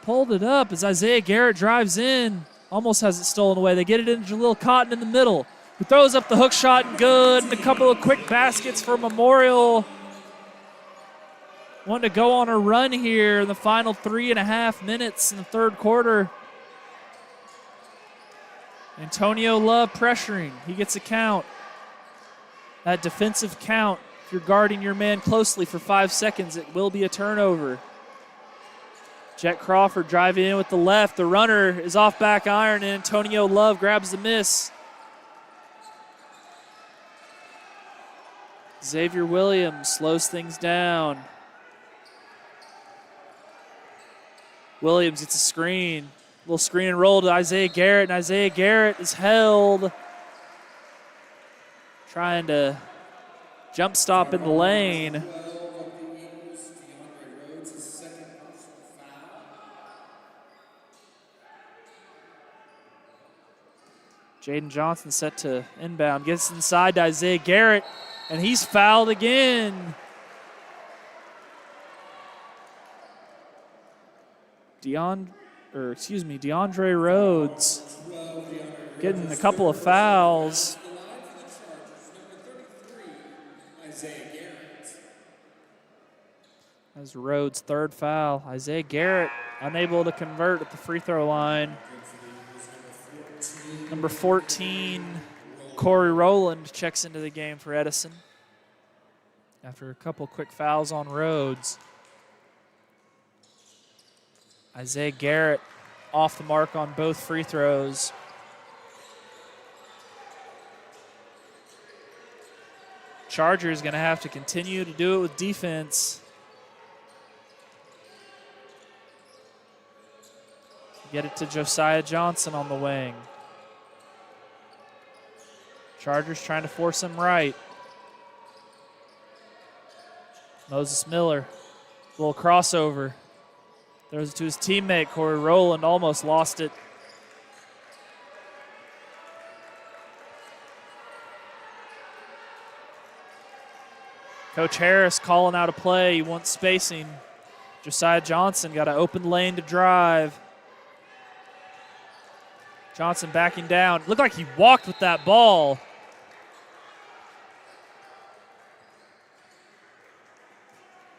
pulled it up as Isaiah Garrett drives in. Almost has it stolen away. They get it into Jaleel Cotton in the middle, who throws up the hook shot and good. And a couple of quick baskets for Memorial. wanting to go on a run here in the final 3.5 minutes in the third quarter. Antonio Love pressuring. He gets a count. That defensive count, if you're guarding your man closely for 5 seconds, it will be a turnover. Jet Crawford driving in with the left. The runner is off back iron, and Antonio Love grabs the miss. Xavier Williams slows things down. Williams gets a screen. Little screen and roll to Isaiah Garrett, and Isaiah Garrett is held. Trying to jump stop in the lane. Jaden Johnson set to inbound. Gets inside to Isaiah Garrett, and he's fouled again. DeAndre Rhodes getting a couple of fouls. That's Rhodes' third foul. Isaiah Garrett unable to convert at the free throw line. Number 14, Corey Rowland checks into the game for Edison after a couple quick fouls on Rhodes. Isaiah Garrett off the mark on both free throws. Chargers going to have to continue to do it with defense. Get it to Josiah Johnson on the wing. Chargers trying to force him right. Moses Miller, little crossover. Throws it to his teammate, Corey Rowland, almost lost it. Coach Harris calling out a play. He wants spacing. Josiah Johnson got an open lane to drive. Johnson backing down. Looked like he walked with that ball.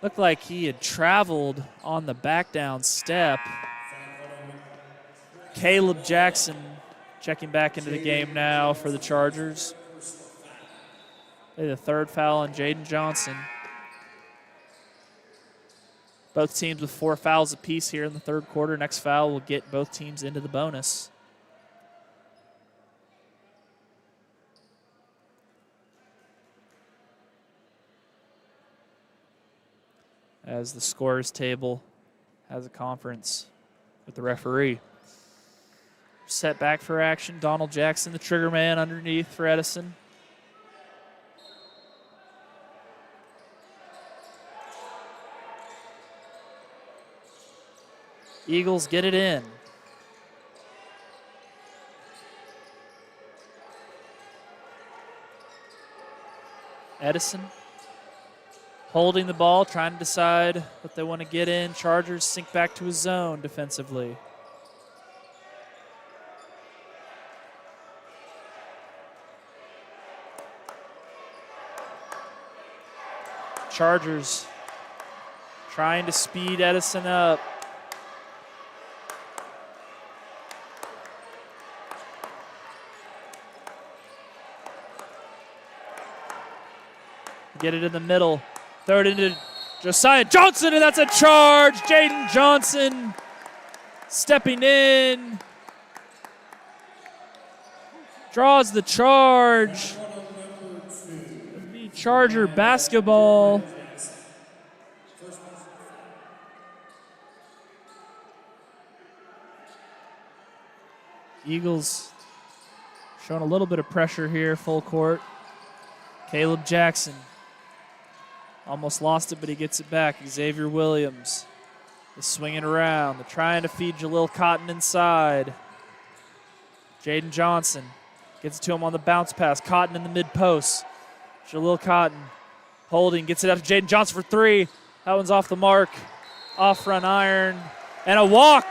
Looked like he had traveled on the back down step. Caleb Jackson checking back into the game now for the Chargers. The third foul on Jaden Johnson. Both teams with 4 fouls apiece here in the third quarter. Next foul will get both teams into the bonus. As the scorers table has a conference with the referee. Set back for action. Donald Jackson, the trigger man underneath for Edison. Eagles get it in. Edison holding the ball, trying to decide what they want to get in. Chargers sink back to his zone defensively. Chargers trying to speed Edison up. Get it in the middle. Throw it into Josiah Johnson, and that's a charge. Jaden Johnson stepping in. Draws the charge. It'll be Charger basketball. Eagles showing a little bit of pressure here, full court. Caleb Jackson. Almost lost it, but he gets it back. Xavier Williams is swinging around. They're trying to feed Jalil Cotton inside. Jaden Johnson gets it to him on the bounce pass. Cotton in the mid-post. Jalil Cotton holding, gets it out to Jaden Johnson for 3. That one's off the mark. Off front iron. And a walk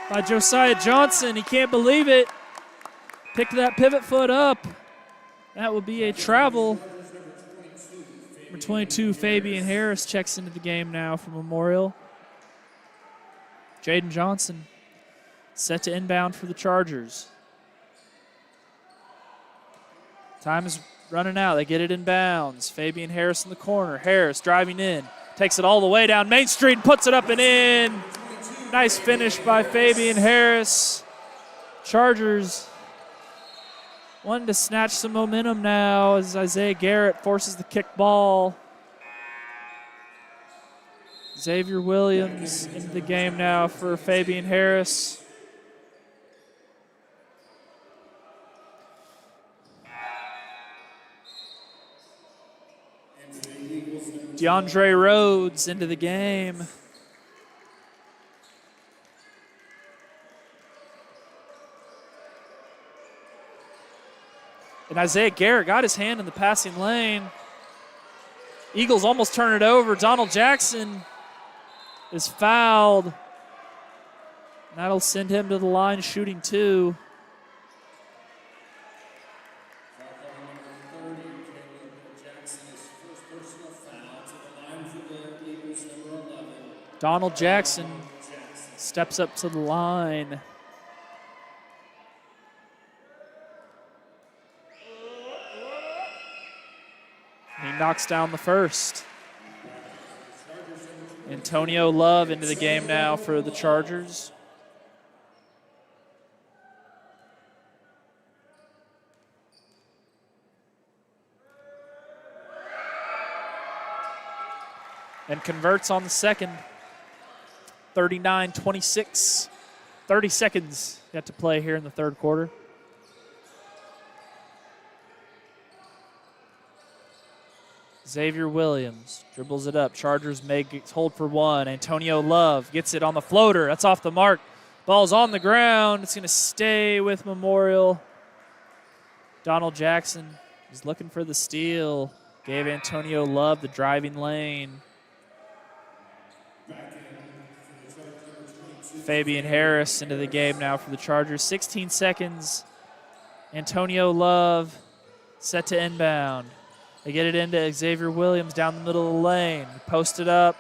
by Josiah Johnson. He can't believe it. Picked that pivot foot up. That will be a travel. Number 22, Fabian Harris checks into the game now for Memorial. Jaden Johnson set to inbound for the Chargers. Time is running out. They get it in bounds. Fabian Harris in the corner. Harris driving in. Takes it all the way down Main Street and puts it up and in. Nice finish by Fabian Harris. Chargers wanting to snatch some momentum now as Isaiah Garrett forces the kick ball. Xavier Williams into the game now for Fabian Harris. DeAndre Rhodes into the game. And Isaiah Garrett got his hand in the passing lane. Eagles almost turn it over. Donald Jackson is fouled. And that'll send him to the line shooting 2. Donald Jackson steps up to the line. He knocks down the first. Antonio Love into the game now for the Chargers. And converts on the second. 39-26. 30 seconds yet to play here in the third quarter. Xavier Williams dribbles it up. Chargers may hold for one. Antonio Love gets it on the floater. That's off the mark. Ball's on the ground. It's going to stay with Memorial. Donald Jackson is looking for the steal. Gave Antonio Love the driving lane. Fabian Harris into the game now for the Chargers. 16 seconds. Antonio Love set to inbound. They get it into Xavier Williams down the middle of the lane. Posted up.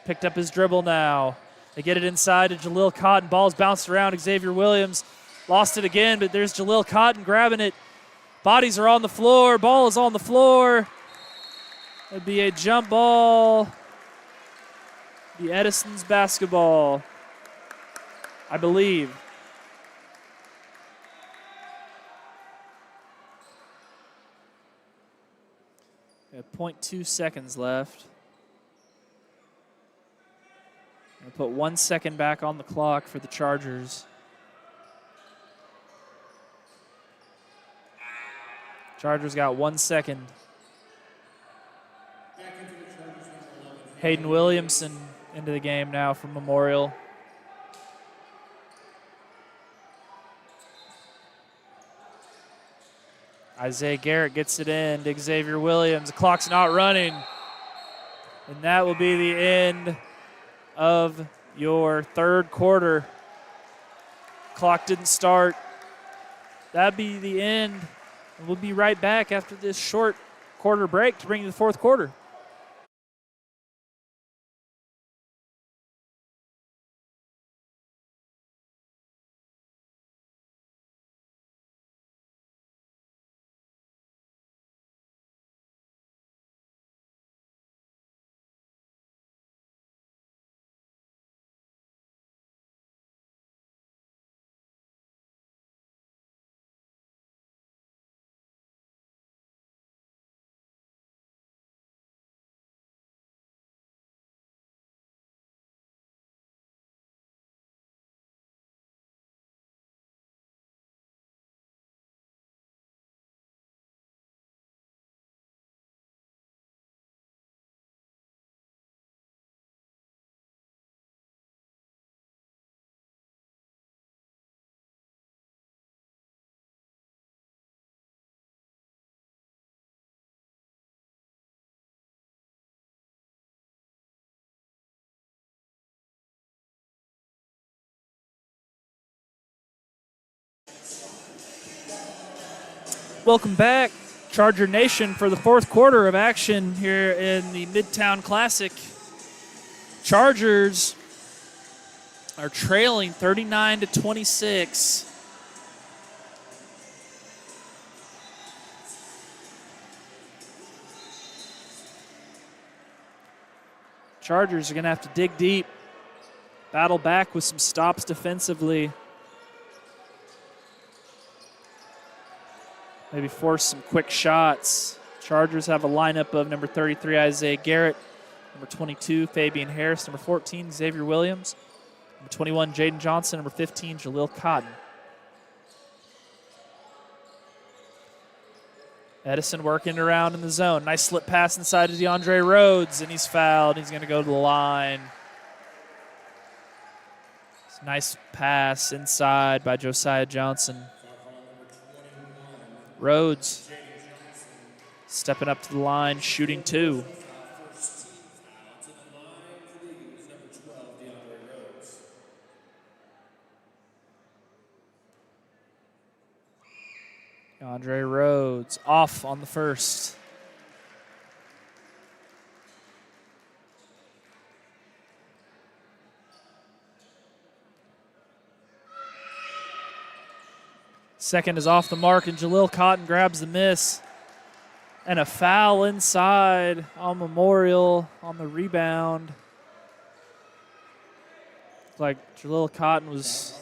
Picked up his dribble now. They get it inside to Jaleel Cotton. Ball's bounced around. Xavier Williams lost it again, but there's Jaleel Cotton grabbing it. Bodies are on the floor. Ball is on the floor. It'd be a jump ball. The Edison's basketball, I believe. We have 0.2 seconds left. I'll put 1 second back on the clock for the Chargers. Chargers got 1 second. Hayden Williamson into the game now for Memorial. Isaiah Garrett gets it in to Xavier Williams. The clock's not running. And that will be the end of your third quarter. Clock didn't start. That'd be the end. And we'll be right back after this short quarter break to bring you the fourth quarter. Welcome back. Charger Nation for the fourth quarter of action here in the Midtown Classic. Chargers are trailing 39-26. Chargers are going to have to dig deep, battle back with some stops defensively. Maybe force some quick shots. Chargers have a lineup of number 33, Isaiah Garrett, number 22, Fabian Harris, number 14, Xavier Williams, number 21, Jaden Johnson, number 15, Jaleel Cotton. Edison working around in the zone. Nice slip pass inside to DeAndre Rhodes, and he's fouled. He's going to go to the line. Nice pass inside by Josiah Johnson. Rhodes stepping up to the line, shooting two. Andre Rhodes off on the first. Second is off the mark, and Jaleel Cotton grabs the miss. And a foul inside on Memorial on the rebound. Like Jaleel Cotton was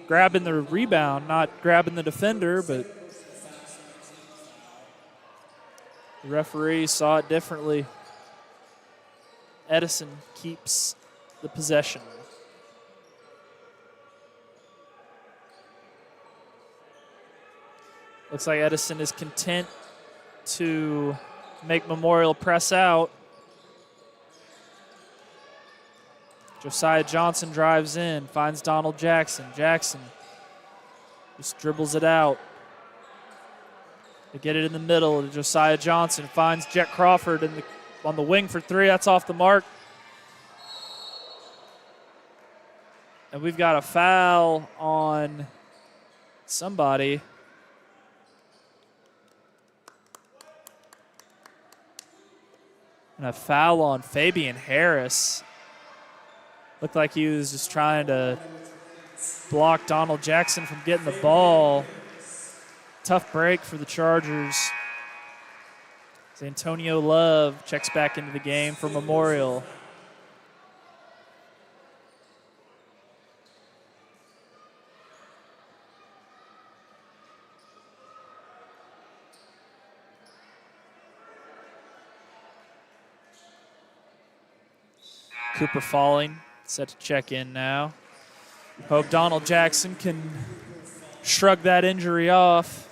grabbing the rebound, not grabbing the defender, but the referee saw it differently. Edison keeps the possession. Looks like Edison is content to make Memorial press out. Josiah Johnson drives in, finds Donald Jackson. Jackson just dribbles it out. They get it in the middle to Josiah Johnson, finds Jet Crawford on the wing for three. That's off the mark. And we've got a foul on somebody. And a foul on Fabian Harris. Looked like he was just trying to block Donald Jackson from getting the ball. Tough break for the Chargers. As Antonio Love checks back into the game for Memorial. Cooper Falling, set to check in now. Hope Donald Jackson can shrug that injury off.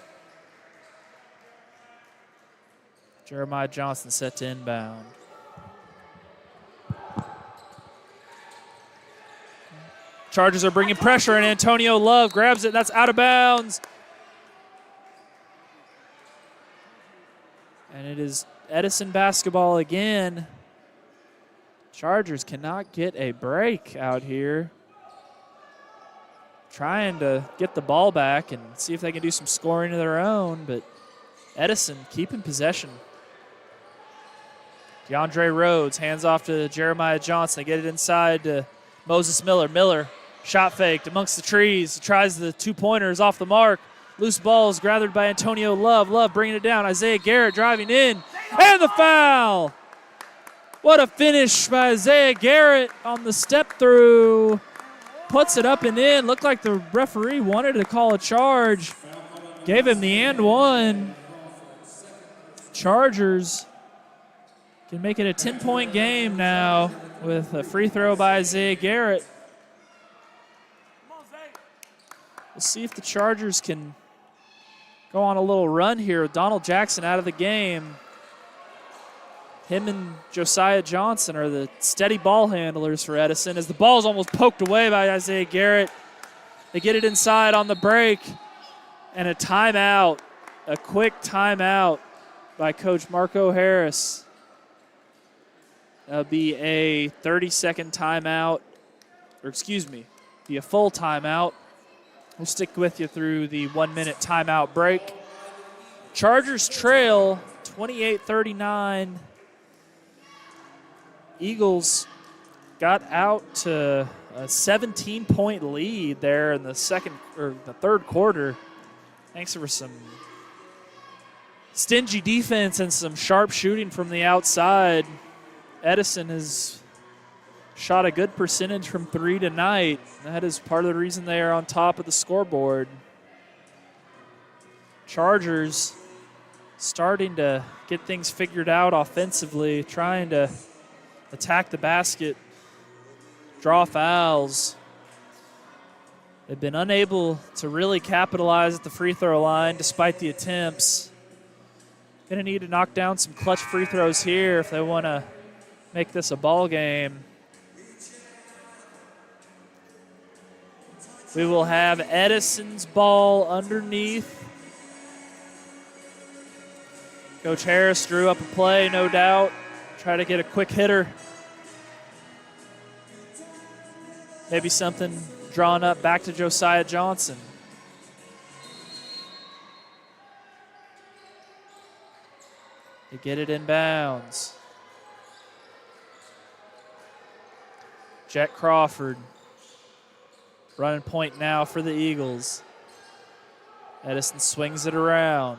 Jeremiah Johnson set to inbound. Chargers are bringing pressure, and Antonio Love grabs it. That's out of bounds. And it is Edison basketball again. Chargers cannot get a break out here. Trying to get the ball back and see if they can do some scoring of their own, but Edison keeping possession. DeAndre Rhodes hands off to Jeremiah Johnson. They get it inside to Moses Miller. Miller, shot faked amongst the trees. Tries the two-pointers off the mark. Loose ball is gathered by Antonio Love. Love bringing it down. Isaiah Garrett driving in. And the foul! What a finish by Isaiah Garrett on the step through. Puts it up and in. Looked like the referee wanted to call a charge. Gave him the and one. Chargers can make it a 10-point game now with a free throw by Isaiah Garrett. We'll see if the Chargers can go on a little run here with Donald Jackson out of the game. Him and Josiah Johnson are the steady ball handlers for Edison as the ball is almost poked away by Isaiah Garrett. They get it inside on the break, and a timeout, a quick timeout by Coach Marco Harris. That'll be a 30-second timeout, or excuse me, be a full timeout. We'll stick with you through the 1-minute timeout break. Chargers trail 28-39. Eagles got out to a 17-point lead there in the third quarter. Thanks for some stingy defense and some sharp shooting from the outside. Edison has shot a good percentage from three tonight. That is part of the reason they are on top of the scoreboard. Chargers starting to get things figured out offensively, trying to attack the basket, draw fouls. They've been unable to really capitalize at the free throw line despite the attempts. Going to need to knock down some clutch free throws here if they want to make this a ball game. We will have Edison's ball underneath. Coach Harris drew up a play, no doubt. Try to get a quick hitter. Maybe something drawn up back to Josiah Johnson. They get it in bounds. Jet Crawford running point now for the Eagles. Edison swings it around.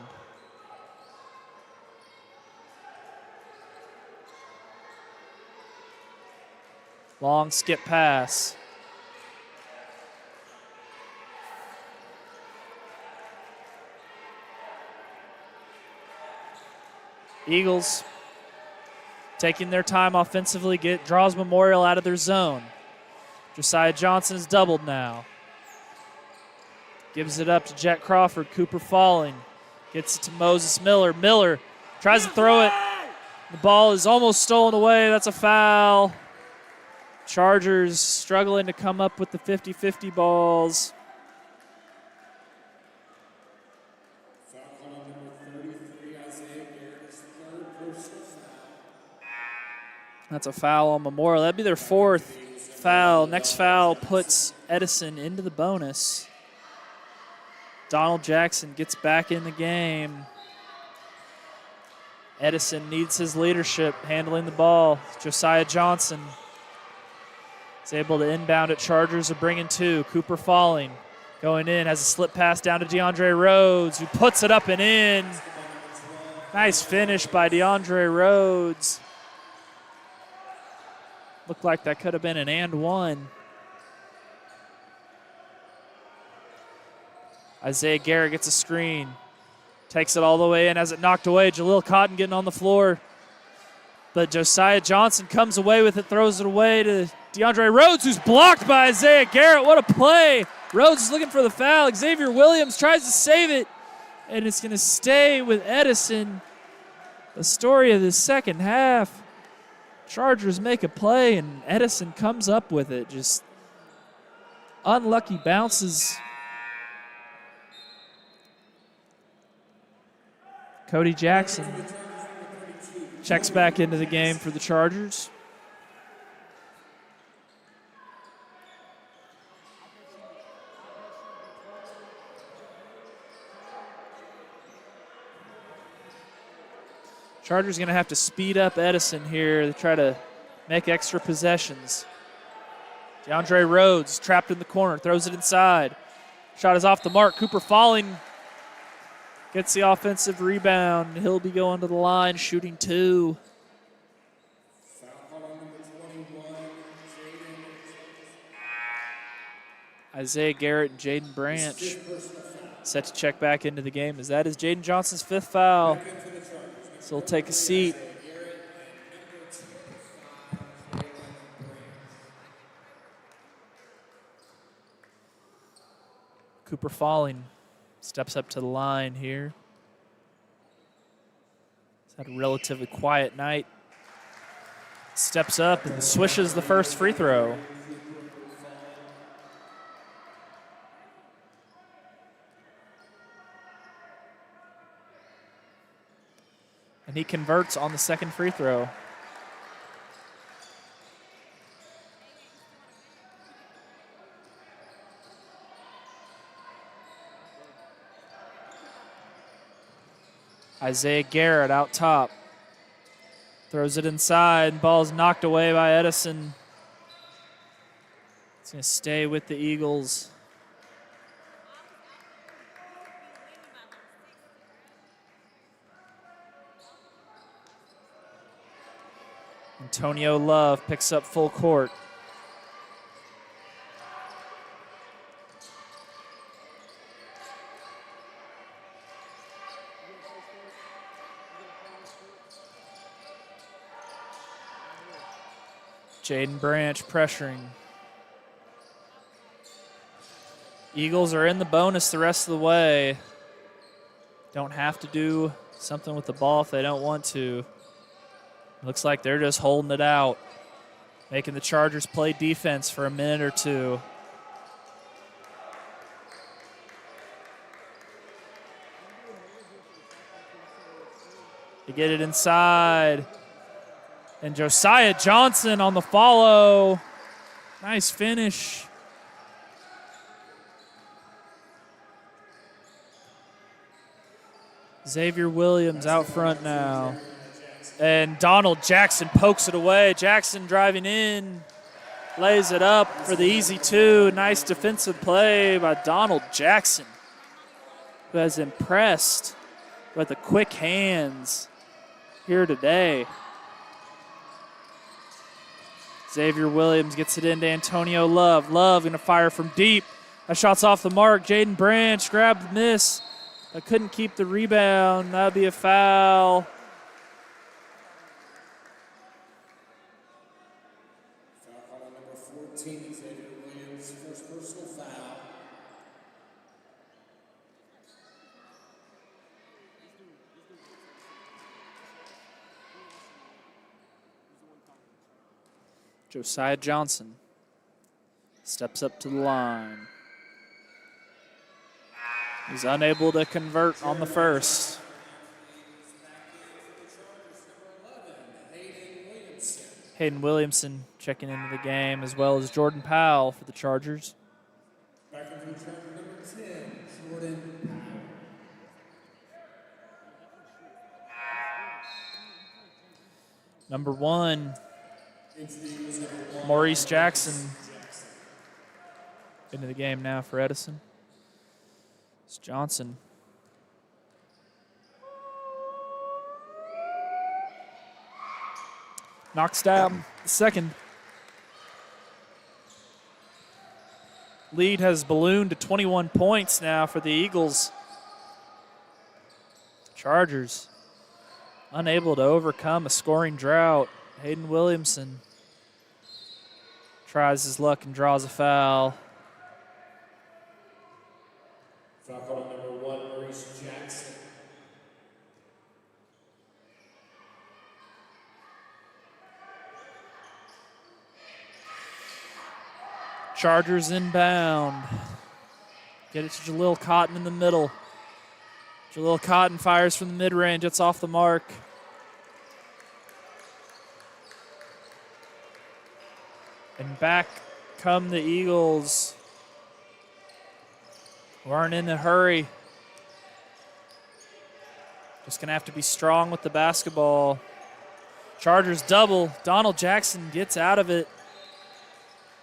Long skip pass. Eagles taking their time offensively, draws Memorial out of their zone. Josiah Johnson is doubled now. Gives it up to Jet Crawford. Cooper falling. Gets it to Moses Miller. Miller tries to throw it. The ball is almost stolen away. That's a foul. Chargers struggling to come up with the 50-50 balls. That's a foul on Memorial. That'd be their fourth foul. Next foul puts Edison into the bonus. Donald Jackson gets back in the game. Edison needs his leadership handling the ball. Josiah Johnson is able to inbound it. Chargers are bringing two. Cooper falling. Going in, has a slip pass down to DeAndre Rhodes, who puts it up and in. Nice finish by DeAndre Rhodes. Looked like that could have been an and one. Isaiah Garrett gets a screen. Takes it all the way in, has it knocked away. Jaleel Cotton getting on the floor. But Josiah Johnson comes away with it, throws it away to DeAndre Rhodes, who's blocked by Isaiah Garrett. What a play. Rhodes is looking for the foul. Xavier Williams tries to save it, and it's going to stay with Edison. The story of the second half. Chargers make a play, and Edison comes up with it. Just unlucky bounces. Cody Jackson checks back into the game for the Chargers. Chargers going to have to speed up Edison here to try to make extra possessions. DeAndre Rhodes trapped in the corner, throws it inside. Shot is off the mark. Cooper falling. Gets the offensive rebound. He'll be going to the line, shooting two. Isaiah Garrett and Jaden Branch set to check back into the game, as that is Jaden Johnson's fifth foul. So he'll take a seat. Cooper falling. Steps up to the line here. He's had a relatively quiet night. Steps up and swishes the first free throw. And he converts on the second free throw. Isaiah Garrett out top. Throws it inside. Ball's knocked away by Edison. It's going to stay with the Eagles. Antonio Love picks up full court. Jaden Branch pressuring. Eagles are in the bonus the rest of the way. Don't have to do something with the ball if they don't want to. Looks like they're just holding it out, making the Chargers play defense for a minute or two. They get it inside. And Josiah Johnson on the follow. Nice finish. Xavier Williams out front now. And Donald Jackson pokes it away. Jackson driving in, lays it up for the easy two. Nice defensive play by Donald Jackson, who has impressed with the quick hands here today. Xavier Williams gets it into Antonio Love. Love going to fire from deep. That shot's off the mark. Jaden Branch grabbed the miss, but couldn't keep the rebound. That would be a foul. Foul on number 14, Xavier Williams, first personal foul. Josiah Johnson steps up to the line. He's unable to convert on the first. Hayden Williamson checking into the game, as well as Jordan Powell for the Chargers. Back into return number 10, Jordan Powell. Number 1, Maurice Jackson into the game now for Edison. It's Johnson. Knocks down the second. Lead has ballooned to 21 points now for the Eagles. Chargers unable to overcome a scoring drought. Hayden Williamson tries his luck and draws a foul. Foul call on number 1, Maurice Jackson. Chargers inbound. Get it to Jaleel Cotton in the middle. Jaleel Cotton fires from the mid-range. It's off the mark. And back come the Eagles, who aren't in a hurry. Just going to have to be strong with the basketball. Chargers double. Donald Jackson gets out of it.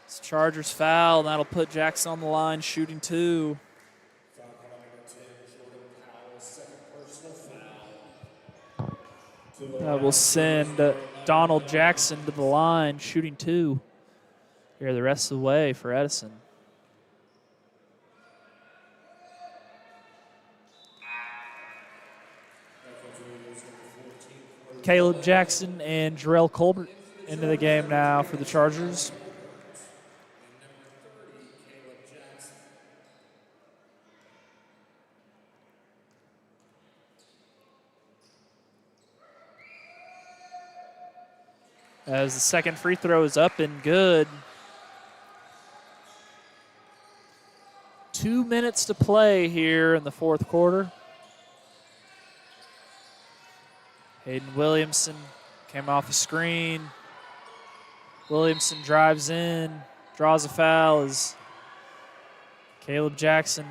It's Chargers foul, and that'll put Jackson on the line shooting 2. Foul call on number 10, Jordan Powell, second personal foul. That will send Donald Jackson to the line shooting 2. Here the rest of the way for Edison. Caleb Jackson and Jarrell Colbert into the game now for the Chargers. As the second free throw is up and good. 2 minutes to play here in the fourth quarter. Hayden Williamson came off the screen. Williamson drives in, draws a foul as Caleb Jackson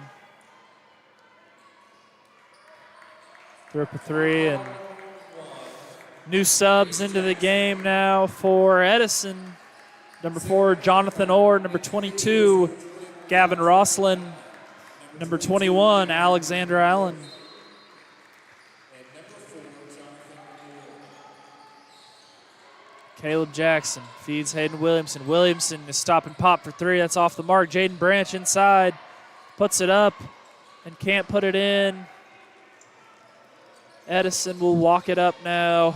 Threw up a three, and new subs into the game now for Edison. Number 4, Jonathan Orr. Number 22, Gavin Roslin. Number 21, Alexander Allen. Caleb Jackson feeds Hayden Williamson. Williamson is stop and pop for three. That's off the mark. Jaden Branch inside. Puts it up and can't put it in. Edison will walk it up now.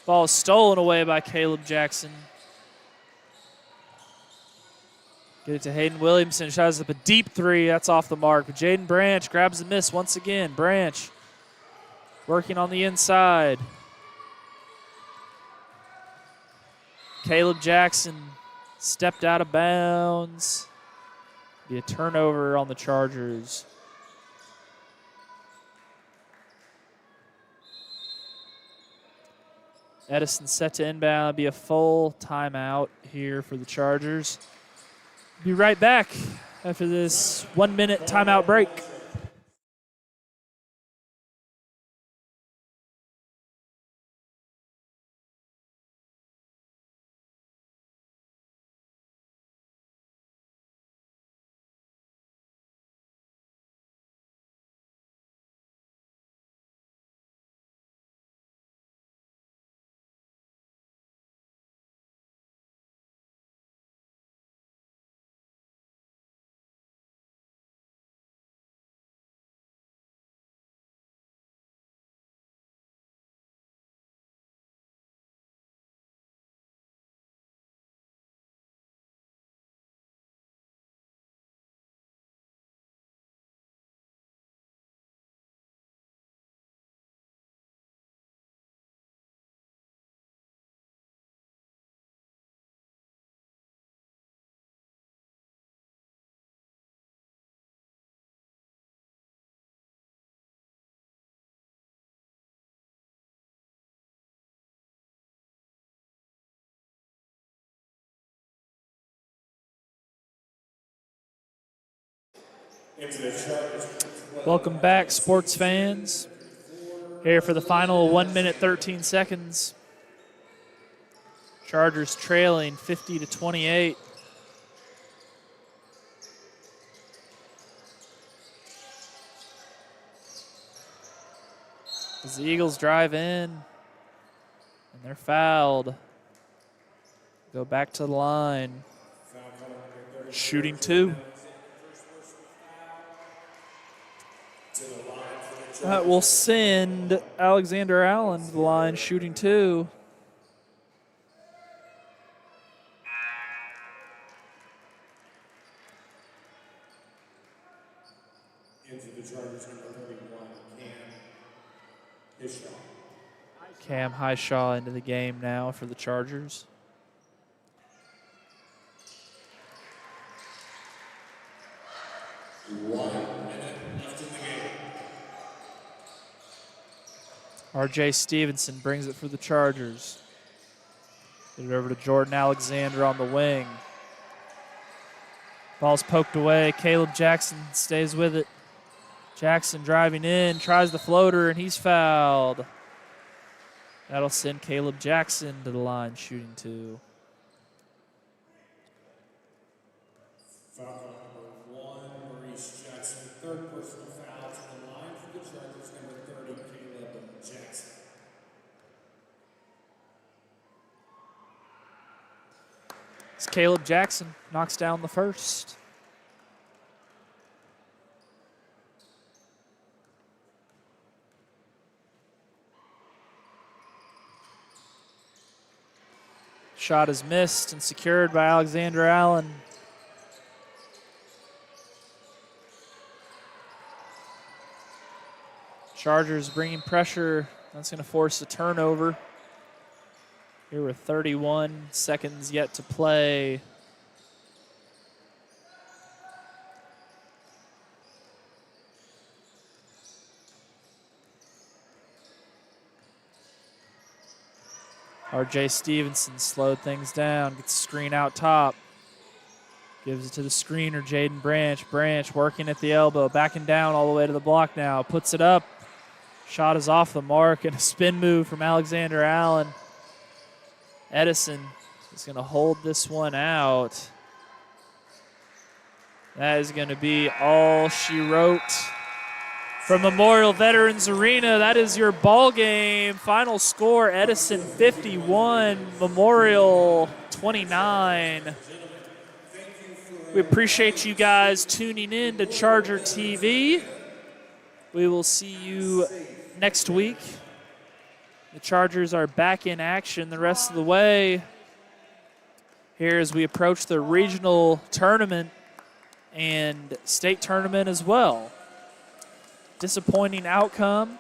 Ball is stolen away by Caleb Jackson. Get it to Hayden Williamson. Shots up a deep three. That's off the mark. But Jaden Branch grabs the miss once again. Branch working on the inside. Caleb Jackson stepped out of bounds. Be a turnover on the Chargers. Edison set to inbound. Be a full timeout here for the Chargers. Be right back after this 1 minute timeout break. Welcome back, sports fans. Here for the final 1 minute, 13 seconds. Chargers trailing 50-28. As the Eagles drive in, and they're fouled. Go back to the line. Shooting two. That will send Alexander Allen to the line, shooting two. Into the Chargers, number 31, Cam Hishaw. Cam Hishaw into the game now for the Chargers. R.J. Stevenson brings it for the Chargers. Get it over to Jordan Alexander on the wing. Ball's poked away. Caleb Jackson stays with it. Jackson driving in, tries the floater, and he's fouled. That'll send Caleb Jackson to the line, shooting two. Foul number 1, Maurice Jackson. Third personal foul to the line for the Chargers, number 30, Caleb Jackson. As Caleb Jackson knocks down the first. Shot is missed and secured by Alexander Allen. Chargers bringing pressure. That's going to force a turnover. Here with 31 seconds yet to play. R.J. Stevenson slowed things down, gets the screen out top. Gives it to the screener, Jaden Branch. Branch working at the elbow, backing down all the way to the block now. Puts it up. Shot is off the mark, and a spin move from Alexander Allen. Edison is going to hold this one out. That is going to be all she wrote. From Memorial Veterans Arena, that is your ball game. Final score, Edison 51, Memorial 29. We appreciate you guys tuning in to Charger TV. We will see you next week. The Chargers are back in action the rest of the way here as we approach the regional tournament and state tournament as well. Disappointing outcome,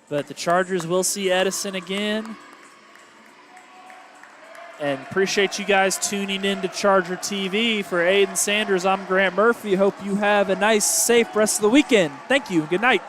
but the Chargers will see Edison again. And appreciate you guys tuning in to Charger TV. For Aiden Sanders, I'm Grant Murphy. Hope you have a nice, safe rest of the weekend. Thank you. Good night.